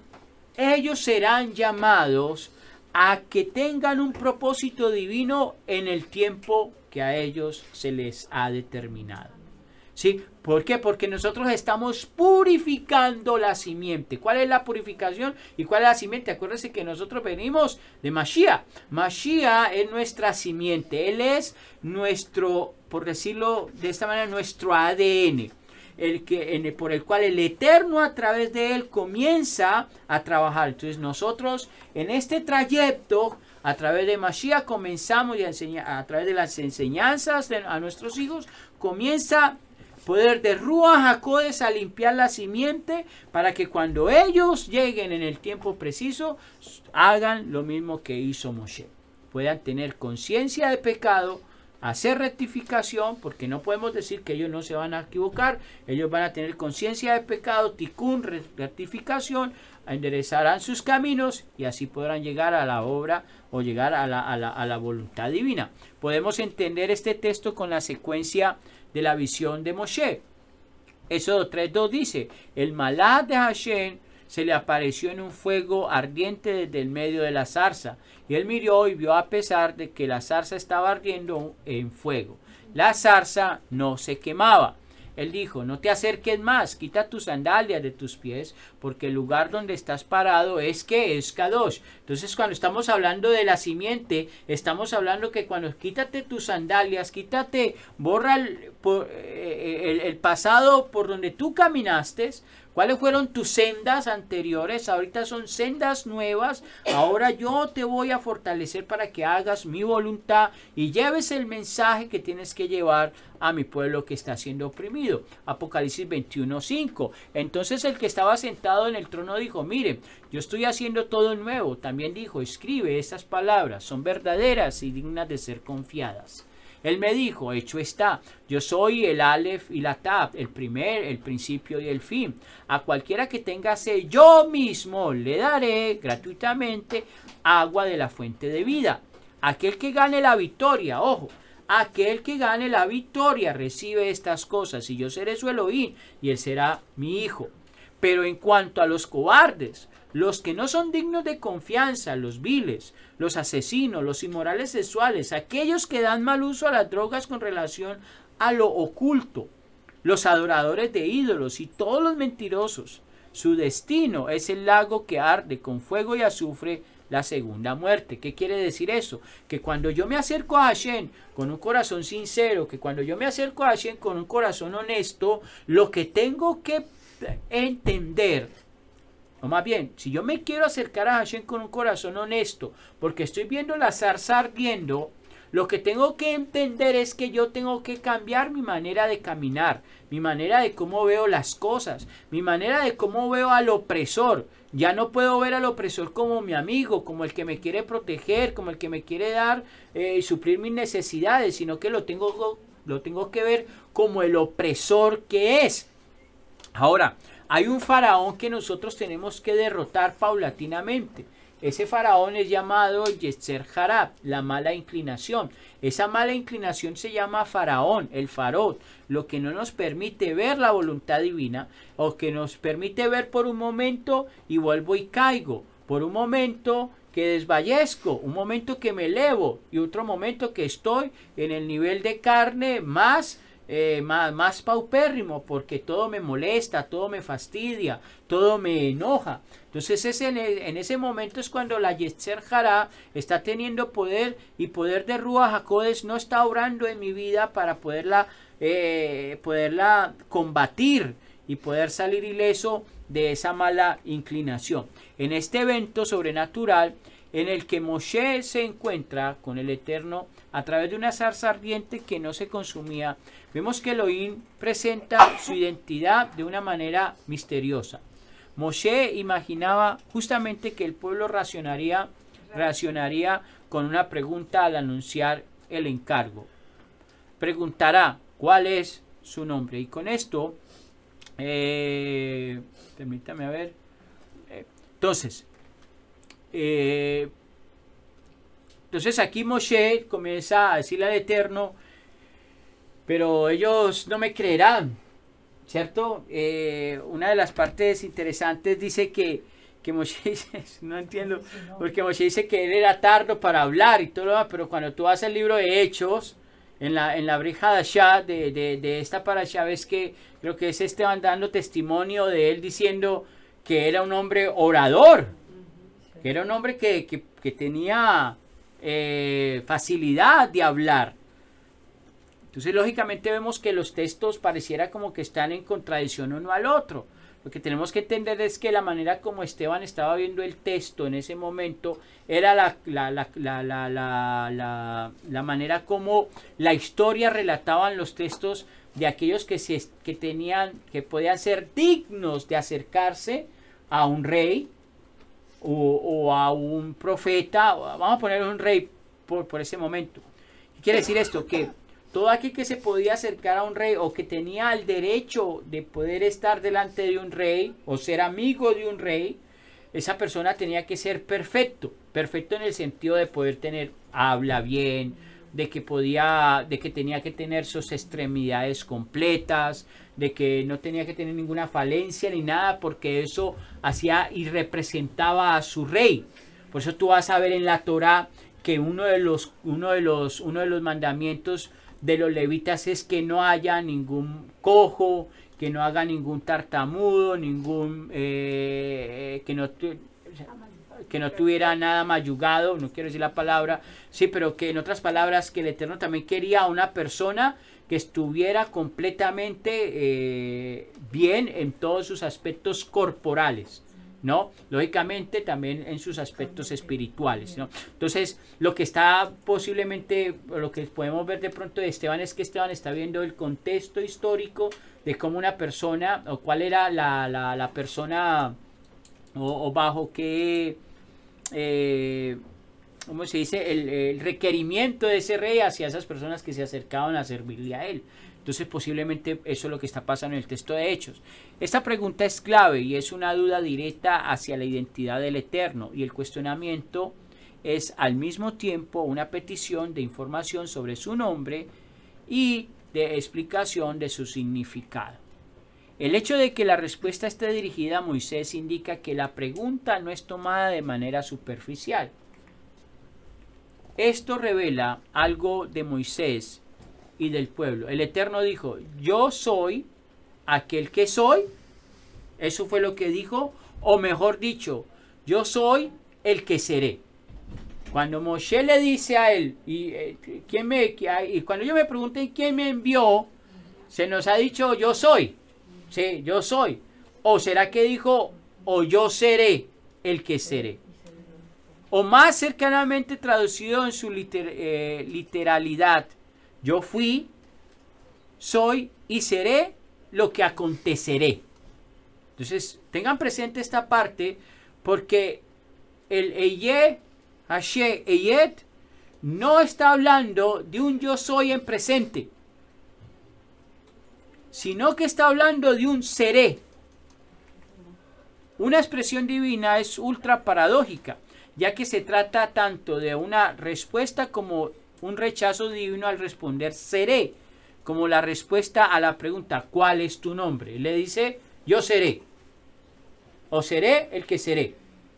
ellos serán llamados a que tengan un propósito divino en el tiempo que a ellos se les ha determinado. ¿Sí? ¿Por qué? Porque nosotros estamos purificando la simiente. ¿Cuál es la purificación y cuál es la simiente? Acuérdense que nosotros venimos de Mashiach. Mashiach es nuestra simiente. Él es nuestro, por decirlo de esta manera, nuestro ADN. Por el cual el Eterno a través de él comienza a trabajar. Entonces nosotros en este trayecto, a través de Mashiach, comenzamos a través de las enseñanzas a nuestros hijos, comienza poder de Ruach HaKodesh a limpiar la simiente, para que cuando ellos lleguen en el tiempo preciso, hagan lo mismo que hizo Moshe. Puedan tener conciencia de pecado, hacer rectificación, porque no podemos decir que ellos no se van a equivocar, ellos van a tener conciencia de pecado, tikkun, rectificación, enderezarán sus caminos y así podrán llegar a la obra o llegar a la voluntad divina. Podemos entender este texto con la secuencia de la visión de Moshe. Éxodo 3:2 dice, el malach de Hashem se le apareció en un fuego ardiente desde el medio de la zarza. Y él miró y vio, a pesar de que la zarza estaba ardiendo en fuego, la zarza no se quemaba. Él dijo, no te acerques más, quita tus sandalias de tus pies, porque el lugar donde estás parado es que es Kadosh. Entonces, cuando estamos hablando de la simiente, estamos hablando que cuando quítate tus sandalias, borra el pasado por donde tú caminaste. ¿Cuáles fueron tus sendas anteriores? Ahorita son sendas nuevas. Ahora yo te voy a fortalecer para que hagas mi voluntad y lleves el mensaje que tienes que llevar a mi pueblo que está siendo oprimido. Apocalipsis 21:5. Entonces el que estaba sentado en el trono dijo, mire, yo estoy haciendo todo nuevo. También dijo, escribe estas palabras, son verdaderas y dignas de ser confiadas. Él me dijo, hecho está, yo soy el Aleph y la Tab, el principio y el fin. A cualquiera que tenga sed, yo mismo le daré gratuitamente agua de la fuente de vida. Aquel que gane la victoria, ojo, aquel que gane la victoria recibe estas cosas, y yo seré su Elohim, y él será mi hijo. Pero en cuanto a los cobardes, los que no son dignos de confianza, los viles, los asesinos, los inmorales sexuales, aquellos que dan mal uso a las drogas con relación a lo oculto, los adoradores de ídolos y todos los mentirosos, su destino es el lago que arde con fuego y azufre, la segunda muerte. ¿Qué quiere decir eso? Que cuando yo me acerco a Hashem con un corazón sincero, que cuando yo me acerco a Hashem con un corazón honesto, lo que tengo que entender, o más bien, si yo me quiero acercar a Hashem con un corazón honesto, porque estoy viendo la zarza ardiendo, lo que tengo que entender es que yo tengo que cambiar mi manera de caminar, mi manera de cómo veo las cosas, mi manera de cómo veo al opresor. Ya no puedo ver al opresor como mi amigo, como el que me quiere proteger, como el que me quiere dar y suplir mis necesidades, sino que lo tengo que ver como el opresor que es. Ahora, hay un faraón que nosotros tenemos que derrotar paulatinamente. Ese faraón es llamado Yetzer Hará, la mala inclinación. Esa mala inclinación se llama faraón, el farot, lo que no nos permite ver la voluntad divina, o que nos permite ver por un momento y vuelvo y caigo, por un momento que desfallezco, un momento que me elevo y otro momento que estoy en el nivel de carne más paupérrimo, porque todo me molesta, todo me fastidia, todo me enoja. Entonces en ese momento es cuando la Yetzer Hará está teniendo poder, y poder de Ruach HaKodesh no está obrando en mi vida para poderla combatir y poder salir ileso de esa mala inclinación. En este evento sobrenatural en el que Moshe se encuentra con el Eterno a través de una zarza ardiente que no se consumía, vemos que Elohim presenta su identidad de una manera misteriosa. Moshe imaginaba justamente que el pueblo reaccionaría con una pregunta al anunciar el encargo. Preguntará cuál es su nombre. Y con esto, permítame a ver. Entonces aquí Moshe comienza a decirle al Eterno, pero ellos no me creerán, ¿cierto? Una de las partes interesantes dice que Moshe dice, no entiendo, porque Moshe dice que él era tardo para hablar y todo lo demás, pero cuando tú vas al libro de Hechos, en la Brit Hadashah de esta parashá, ves que creo que es Esteban dando testimonio de él diciendo que era un hombre orador, que era un hombre que tenía facilidad de hablar. Entonces lógicamente vemos que los textos pareciera como que están en contradicción uno al otro. Lo que tenemos que entender es que la manera como Esteban estaba viendo el texto en ese momento era la manera como la historia relataban los textos de aquellos que podían ser dignos de acercarse a un rey o a un profeta. Vamos a poner un rey por ese momento. ¿Qué quiere decir esto? Que todo aquel que se podía acercar a un rey o que tenía el derecho de poder estar delante de un rey o ser amigo de un rey, esa persona tenía que ser perfecto. Perfecto en el sentido de poder tener, habla bien, de que tenía que tener sus extremidades completas, de que no tenía que tener ninguna falencia ni nada, porque eso hacía y representaba a su rey. Por eso tú vas a ver en la Torá que uno de los mandamientos de los levitas es que no haya ningún cojo, que no haga ningún tartamudo, que no tuviera nada mayugado, no quiero decir la palabra, sí, pero que en otras palabras, que el Eterno también quería a una persona que estuviera completamente bien en todos sus aspectos corporales, ¿no? Lógicamente también en sus aspectos espirituales, ¿no? Entonces, lo que está posiblemente, lo que podemos ver de pronto de Esteban es que Esteban está viendo el contexto histórico de cómo una persona, o cuál era la persona, o bajo qué, ¿cómo se dice? El requerimiento de ese rey hacia esas personas que se acercaban a servirle a él. Entonces posiblemente eso es lo que está pasando en el texto de Hechos. Esta pregunta es clave y es una duda directa hacia la identidad del Eterno, y el cuestionamiento es al mismo tiempo una petición de información sobre su nombre y de explicación de su significado. El hecho de que la respuesta esté dirigida a Moisés indica que la pregunta no es tomada de manera superficial. Esto revela algo de Moisés y del pueblo. El Eterno dijo, yo soy aquel que soy. Eso fue lo que dijo, o mejor dicho, yo soy el que seré. Cuando Moshe le dice a él, y cuando yo me pregunté quién me envió, se nos ha dicho yo soy. Sí, yo soy. ¿O será que dijo, o yo seré el que seré? O más cercanamente traducido en su literalidad, yo fui, soy y seré lo que aconteceré. Entonces, tengan presente esta parte, porque el Eye, Hashe, Eyet, no está hablando de un yo soy en presente, sino que está hablando de un seré. Una expresión divina es ultra paradójica, ya que se trata tanto de una respuesta como un rechazo divino al responder seré, como la respuesta a la pregunta ¿cuál es tu nombre? Él le dice yo seré, o seré el que seré.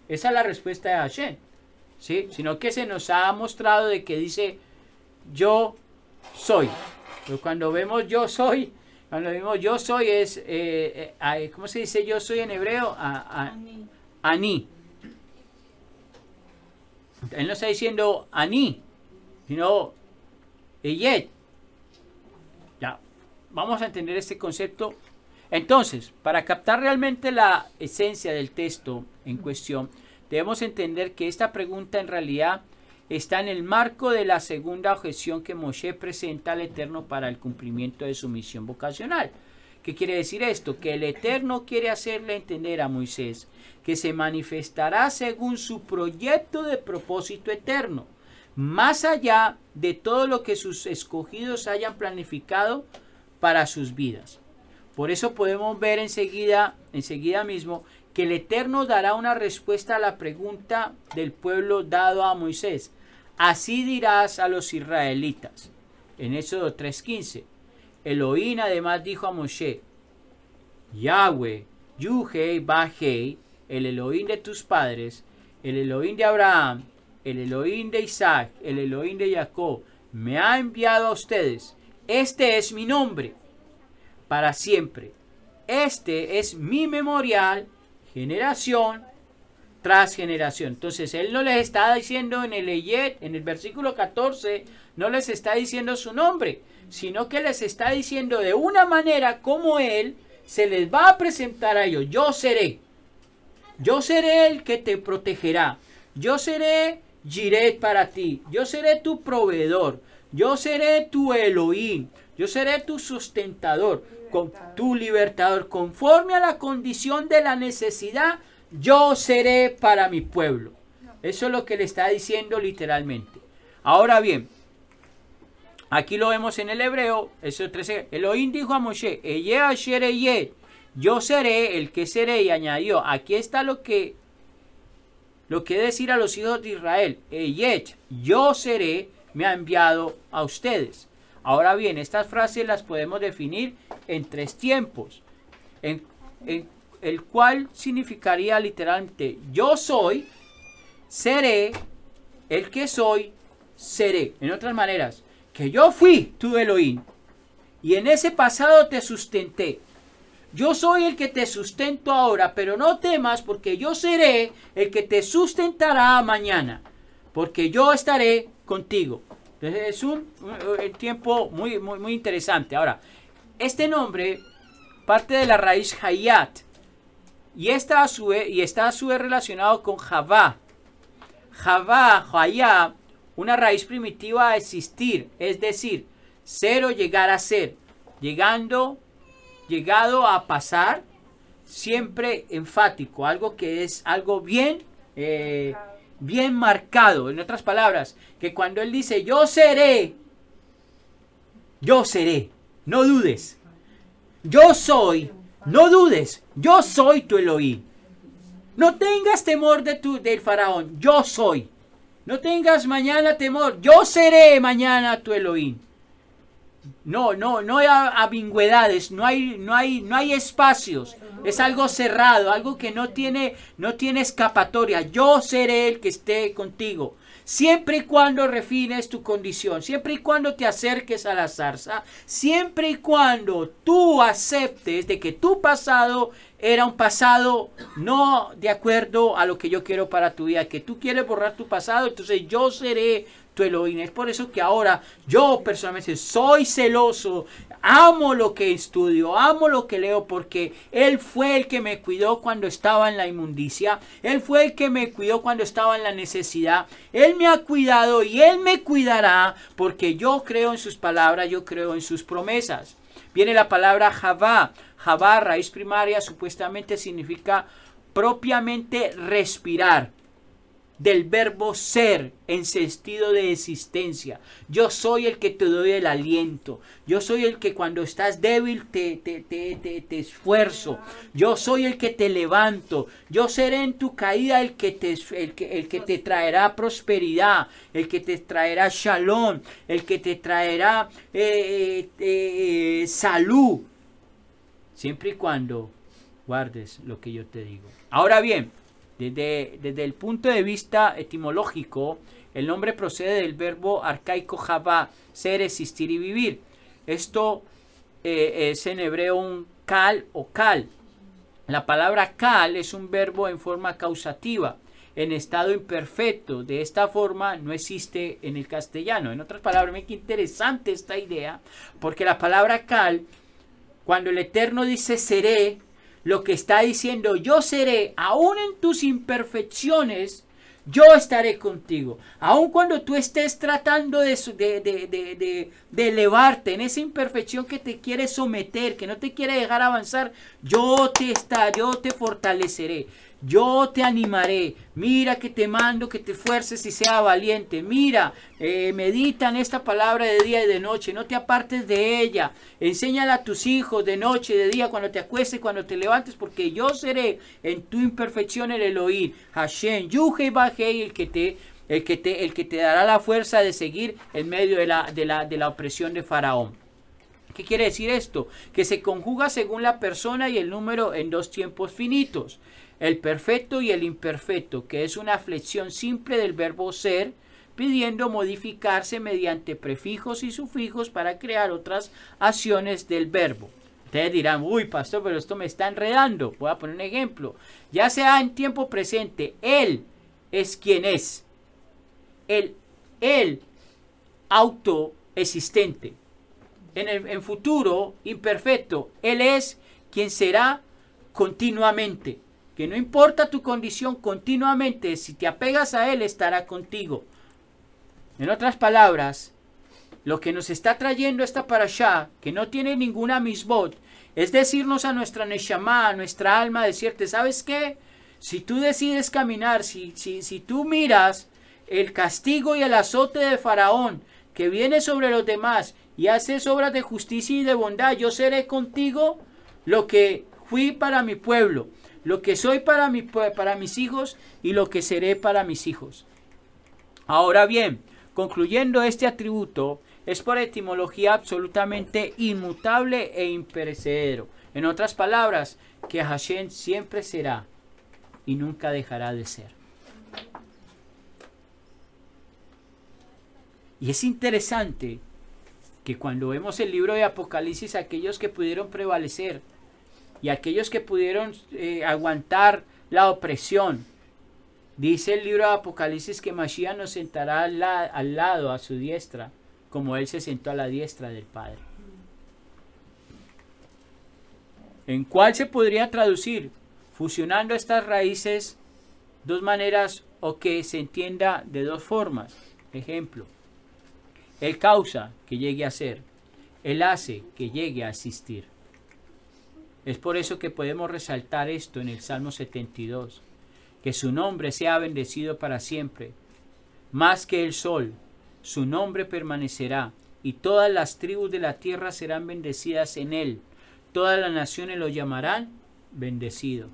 Esa es la respuesta de Hashem, ¿sí? Sino que se nos ha mostrado de que dice yo soy. Pero cuando vemos yo soy, es, ¿cómo se dice yo soy en hebreo? Ani. Él no está diciendo Ani, sino Eyet. Ya, vamos a entender este concepto. Entonces, para captar realmente la esencia del texto en cuestión, debemos entender que esta pregunta en realidad está en el marco de la segunda objeción que Moshe presenta al Eterno para el cumplimiento de su misión vocacional. ¿Qué quiere decir esto? Que el Eterno quiere hacerle entender a Moisés que se manifestará según su proyecto de propósito eterno, más allá de todo lo que sus escogidos hayan planificado para sus vidas. Por eso podemos ver enseguida mismo que el Eterno dará una respuesta a la pregunta del pueblo dado a Moisés. Así dirás a los israelitas. En Éxodo 3:15. Elohim además dijo a Moshe, Yahweh, Yuhei, Bajei, el Elohim de tus padres, el Elohim de Abraham, el Elohim de Isaac, el Elohim de Jacob, me ha enviado a ustedes. Este es mi nombre para siempre. Este es mi memorial, generación tras generación. Entonces él no les está diciendo en el versículo 14, no les está diciendo su nombre, sino que les está diciendo de una manera como él se les va a presentar a ellos. Yo seré el que te protegerá, yo seré Jiret para ti, yo seré tu proveedor, yo seré tu Elohim, yo seré tu sustentador, tu libertador, conforme a la condición de la necesidad, yo seré para mi pueblo. Eso es lo que le está diciendo literalmente. Ahora bien, Aquí lo vemos en el hebreo, eso 13. Elohim dijo a Moshe, Eye asher eye, yo seré el que seré, y añadió, aquí está lo que decir a los hijos de Israel, Eye, yo seré, me ha enviado a ustedes. Ahora bien, estas frases las podemos definir en 3 tiempos, en el cual significaría literalmente, yo soy, seré, el que soy, seré. En otras maneras, que yo fui tu Elohim y en ese pasado te sustenté. Yo soy el que te sustento ahora, pero no temas porque yo seré el que te sustentará mañana, porque yo estaré contigo. Entonces es un tiempo muy interesante. Ahora, este nombre parte de la raíz Hayat y está a su vez relacionado con Javá. Javá, Hayá, una raíz primitiva a existir, es decir, ser o llegar a ser, llegado a pasar, siempre enfático, algo que es algo bien marcado. En otras palabras, que cuando él dice yo seré, no dudes. Yo soy, no dudes, yo soy tu Elohim. No tengas temor del faraón, yo soy. No tengas mañana temor, yo seré mañana tu Elohim. No hay ambigüedades, no hay espacios. Es algo cerrado, algo que no tiene escapatoria. Yo seré el que esté contigo. Siempre y cuando refines tu condición, siempre y cuando te acerques a la zarza, siempre y cuando tú aceptes de que tu pasado era un pasado no de acuerdo a lo que yo quiero para tu vida, que tú quieres borrar tu pasado, entonces yo seré tu Elohim. Es por eso que ahora yo personalmente soy celoso, amo lo que estudio, amo lo que leo, porque Él fue el que me cuidó cuando estaba en la inmundicia, Él fue el que me cuidó cuando estaba en la necesidad, Él me ha cuidado y Él me cuidará, porque yo creo en sus palabras, yo creo en sus promesas. Viene la palabra Javá. Javá, raíz primaria, supuestamente significa propiamente respirar, del verbo ser en sentido de existencia. Yo soy el que te doy el aliento. Yo soy el que cuando estás débil te esfuerzo. Yo soy el que te levanto. Yo seré en tu caída el que te traerá prosperidad, el que te traerá shalom, el que te traerá salud. Siempre y cuando guardes lo que yo te digo. Ahora bien, desde el punto de vista etimológico, el nombre procede del verbo arcaico Javá, ser, existir y vivir. Esto es en hebreo un kal o kal. La palabra kal es un verbo en forma causativa, en estado imperfecto. De esta forma no existe en el castellano. En otras palabras, qué interesante esta idea, porque la palabra kal, cuando el Eterno dice seré, lo que está diciendo, yo seré, aún en tus imperfecciones, yo estaré contigo. Aun cuando tú estés tratando de elevarte en esa imperfección que te quiere someter, que no te quiere dejar avanzar, yo te fortaleceré. Yo te animaré. Mira que te mando que te esfuerces y sea valiente. Mira, medita en esta palabra de día y de noche. No te apartes de ella. Enséñala a tus hijos de noche y de día, cuando te acuestes, cuando te levantes, porque yo seré en tu imperfección el Elohim. Hashem, Yuhei Bajei, el que te dará la fuerza de seguir en medio de la opresión de Faraón. ¿Qué quiere decir esto? Que se conjuga según la persona y el número en 2 tiempos finitos. El perfecto y el imperfecto, que es una flexión simple del verbo ser, pidiendo modificarse mediante prefijos y sufijos para crear otras acciones del verbo. Ustedes dirán, uy, pastor, pero esto me está enredando. Voy a poner un ejemplo. Ya sea en tiempo presente, Él es quien es. Él autoexistente. En futuro, imperfecto, Él es quien será continuamente. Que no importa tu condición, continuamente, si te apegas a Él, estará contigo. En otras palabras, lo que nos está trayendo esta parashá, que no tiene ninguna misbot, es decirnos a nuestra neshama, a nuestra alma, decirte, ¿sabes qué? Si tú decides caminar, si tú miras el castigo y el azote de Faraón, que vienes sobre los demás y haces obras de justicia y de bondad, yo seré contigo lo que fui para mi pueblo, lo que soy para mis hijos y lo que seré para mis hijos. Ahora bien, concluyendo, este atributo es por etimología absolutamente inmutable e imperecedero. En otras palabras, que Hashem siempre será y nunca dejará de ser. Y es interesante que cuando vemos el libro de Apocalipsis, aquellos que pudieron prevalecer y aquellos que pudieron aguantar la opresión, dice el libro de Apocalipsis que Mashiach nos sentará al lado, a su diestra, como él se sentó a la diestra del Padre. ¿En cuál se podría traducir? Fusionando estas raíces, dos maneras, o que se entienda de dos formas. Ejemplo, Él causa que llegue a ser, Él hace que llegue a existir. Es por eso que podemos resaltar esto en el Salmo 72, que su nombre sea bendecido para siempre. Más que el sol, su nombre permanecerá, y todas las tribus de la tierra serán bendecidas en él. Todas las naciones lo llamarán bendecido.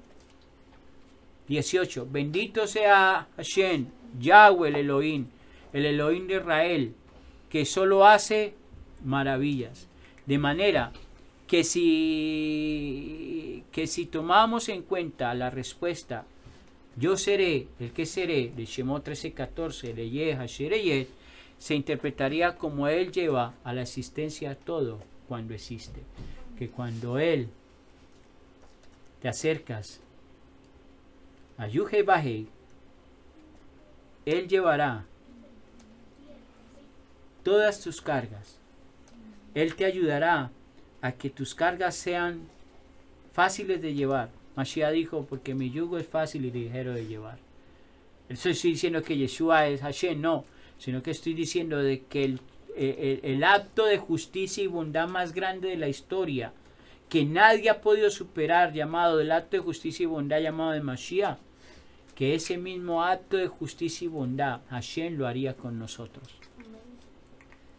18. Bendito sea Hashem, Yahweh el Elohim de Israel, que solo hace maravillas. De manera que si tomamos en cuenta la respuesta, yo seré, el que seré, de Shemot 13:14, de Yeh, se interpretaría como Él lleva a la existencia todo cuando existe. Que cuando Él te acercas a Yuhei Bajei, Él llevará todas tus cargas. Él te ayudará a que tus cargas sean fáciles de llevar. Mashiach dijo, porque mi yugo es fácil y ligero de llevar. Eso estoy diciendo que Yeshua es Hashem, no, sino que estoy diciendo de que el acto de justicia y bondad más grande de la historia, que nadie ha podido superar, llamado el acto de justicia y bondad llamado de Mashiach, que ese mismo acto de justicia y bondad Hashem lo haría con nosotros.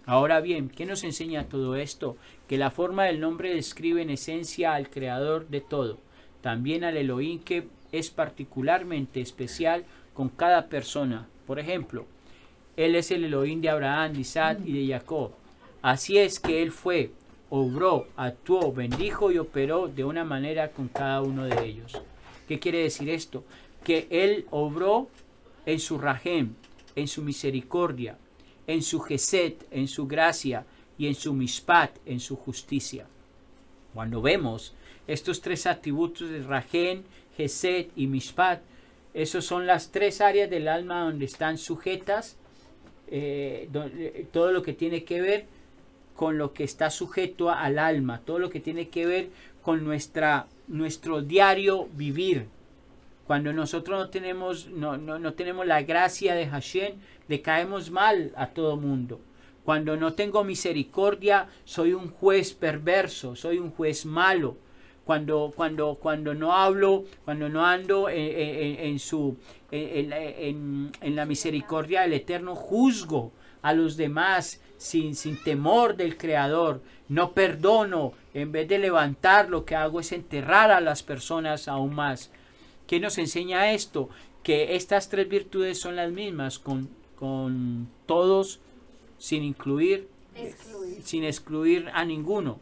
Ahora bien, ¿qué nos enseña todo esto? Que la forma del nombre describe en esencia al creador de todo, también al Elohim, que es particularmente especial con cada persona. Por ejemplo, Él es el Elohim de Abraham, de Isaac y de Jacob. Así es que Él fue, obró, actuó, bendijo y operó de una manera con cada uno de ellos. ¿Qué quiere decir esto? Que Él obró en su Rahem, en su misericordia, en su Gesed, en su gracia, y en su Mishpat, en su justicia. Cuando vemos estos tres atributos de Rahem, Gesed y Mishpat, esos son las tres áreas del alma donde están sujetas todo lo que tiene que ver con lo que está sujeto al alma, todo lo que tiene que ver con nuestro diario vivir. Cuando nosotros no tenemos la gracia de Hashem, le caemos mal a todo mundo. Cuando no tengo misericordia, soy un juez perverso, soy un juez malo. Cuando no hablo, cuando no ando en la misericordia del Eterno, juzgo a los demás sin temor del Creador. No perdono, en vez de levantar, lo que hago es enterrar a las personas aún más. ¿Qué nos enseña esto? Que estas tres virtudes son las mismas con todos, sin excluir a ninguno.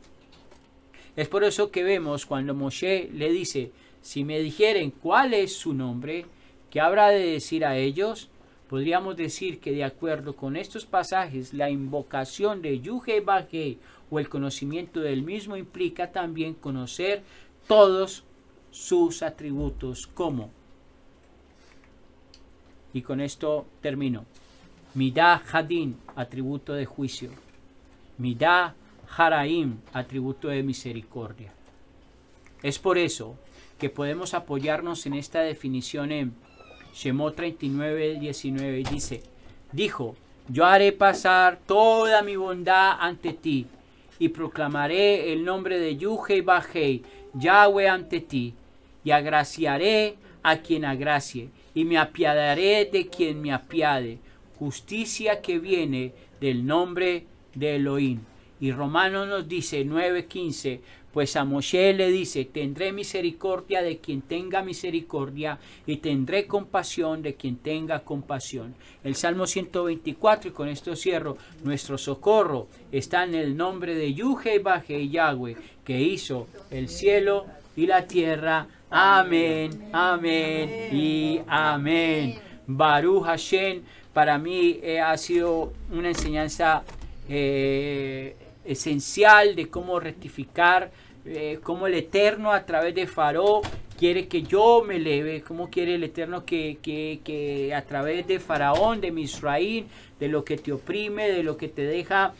Es por eso que vemos cuando Moshe le dice, si me dijeren cuál es su nombre, ¿qué habrá de decir a ellos? Podríamos decir que de acuerdo con estos pasajes, la invocación de Yuhei Bajei o el conocimiento del mismo implica también conocer todos sus atributos. ¿Cómo? Y con esto termino. Midah Hadin, atributo de juicio. Midah Haraim, atributo de misericordia. Es por eso que podemos apoyarnos en esta definición en Shemot 39:19. Y dijo, yo haré pasar toda mi bondad ante ti y proclamaré el nombre de Yuhei Bajei, Yahweh ante ti, y agraciaré a quien agracie y me apiadaré de quien me apiade. Justicia que viene del nombre de Elohim. Y Romanos nos dice 9:15, pues a Moshe le dice, tendré misericordia de quien tenga misericordia y tendré compasión de quien tenga compasión. El Salmo 124, y con esto cierro, nuestro socorro está en el nombre de Yuhei Yahweh, que hizo el cielo y la tierra. Amén, amén y amén. Baruch Hashem, para mí ha sido una enseñanza esencial de cómo rectificar, cómo el Eterno a través de Faraón quiere que yo me eleve, cómo quiere el Eterno que a través de Faraón, de Misraín, de lo que te oprime, de lo que te deja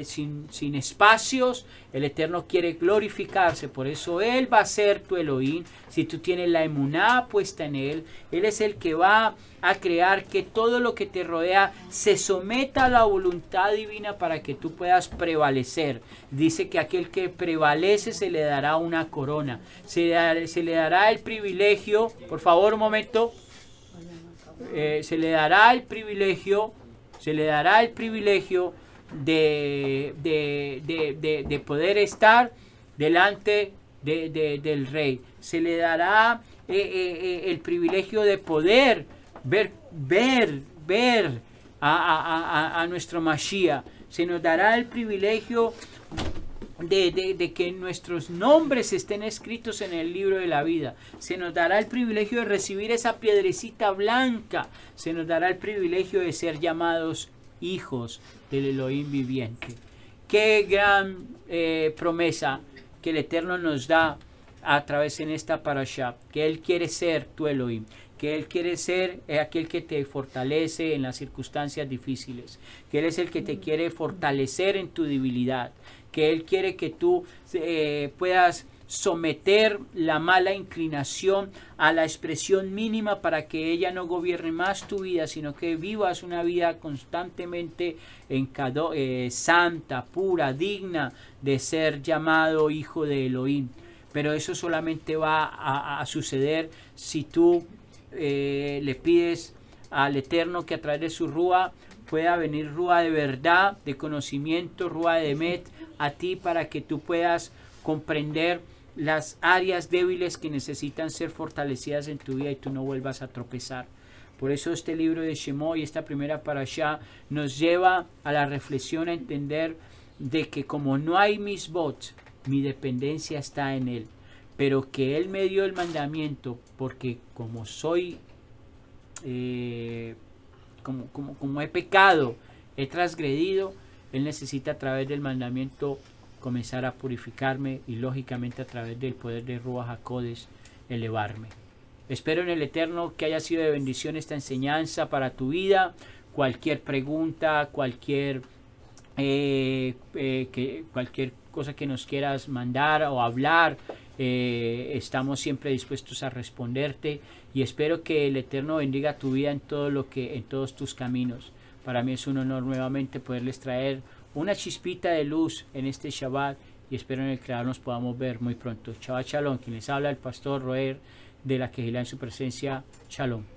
sin espacios, el Eterno quiere glorificarse. Por eso Él va a ser tu Elohim. Si tú tienes la emuná puesta en Él, Él es el que va a crear que todo lo que te rodea se someta a la voluntad divina para que tú puedas prevalecer. Dice que aquel que prevalece se le dará una corona, se le dará el privilegio, por favor un momento, se le dará el privilegio de poder estar delante del rey. Se le dará el privilegio de poder ver a nuestro Mashiach. Se nos dará el privilegio de que nuestros nombres estén escritos en el libro de la vida. Se nos dará el privilegio de recibir esa piedrecita blanca. Se nos dará el privilegio de ser llamados hijos del Elohim viviente. Qué gran promesa que el Eterno nos da a través en esta parashá, que Él quiere ser tu Elohim, que Él quiere ser aquel que te fortalece en las circunstancias difíciles, que Él es el que te quiere fortalecer en tu debilidad, que Él quiere que tú puedas someter la mala inclinación a la expresión mínima para que ella no gobierne más tu vida, sino que vivas una vida constantemente santa, pura, digna de ser llamado hijo de Elohim. Pero eso solamente va a suceder si tú le pides al Eterno que a través de su Rúa pueda venir Rúa de verdad, de conocimiento, Rúa de Emet a ti, para que tú puedas comprender las áreas débiles que necesitan ser fortalecidas en tu vida y tú no vuelvas a tropezar. Por eso este libro de Shemot y esta primera parashá nos lleva a la reflexión, a entender de que como no hay misbot, mi dependencia está en Él, pero que Él me dio el mandamiento porque como soy, como he pecado, he transgredido, Él necesita a través del mandamiento comenzar a purificarme y lógicamente a través del poder de Ruach HaKodesh elevarme. Espero en el Eterno que haya sido de bendición esta enseñanza para tu vida. Cualquier pregunta, cualquier cosa que nos quieras mandar o hablar, estamos siempre dispuestos a responderte, y espero que el Eterno bendiga tu vida en todos tus caminos. Para mí es un honor nuevamente poderles traer una chispita de luz en este Shabbat, y espero en el Creador nos podamos ver muy pronto. Shabbat Shalom. Quien les habla, el pastor Roer de la Kehilá en su presencia. Shalom.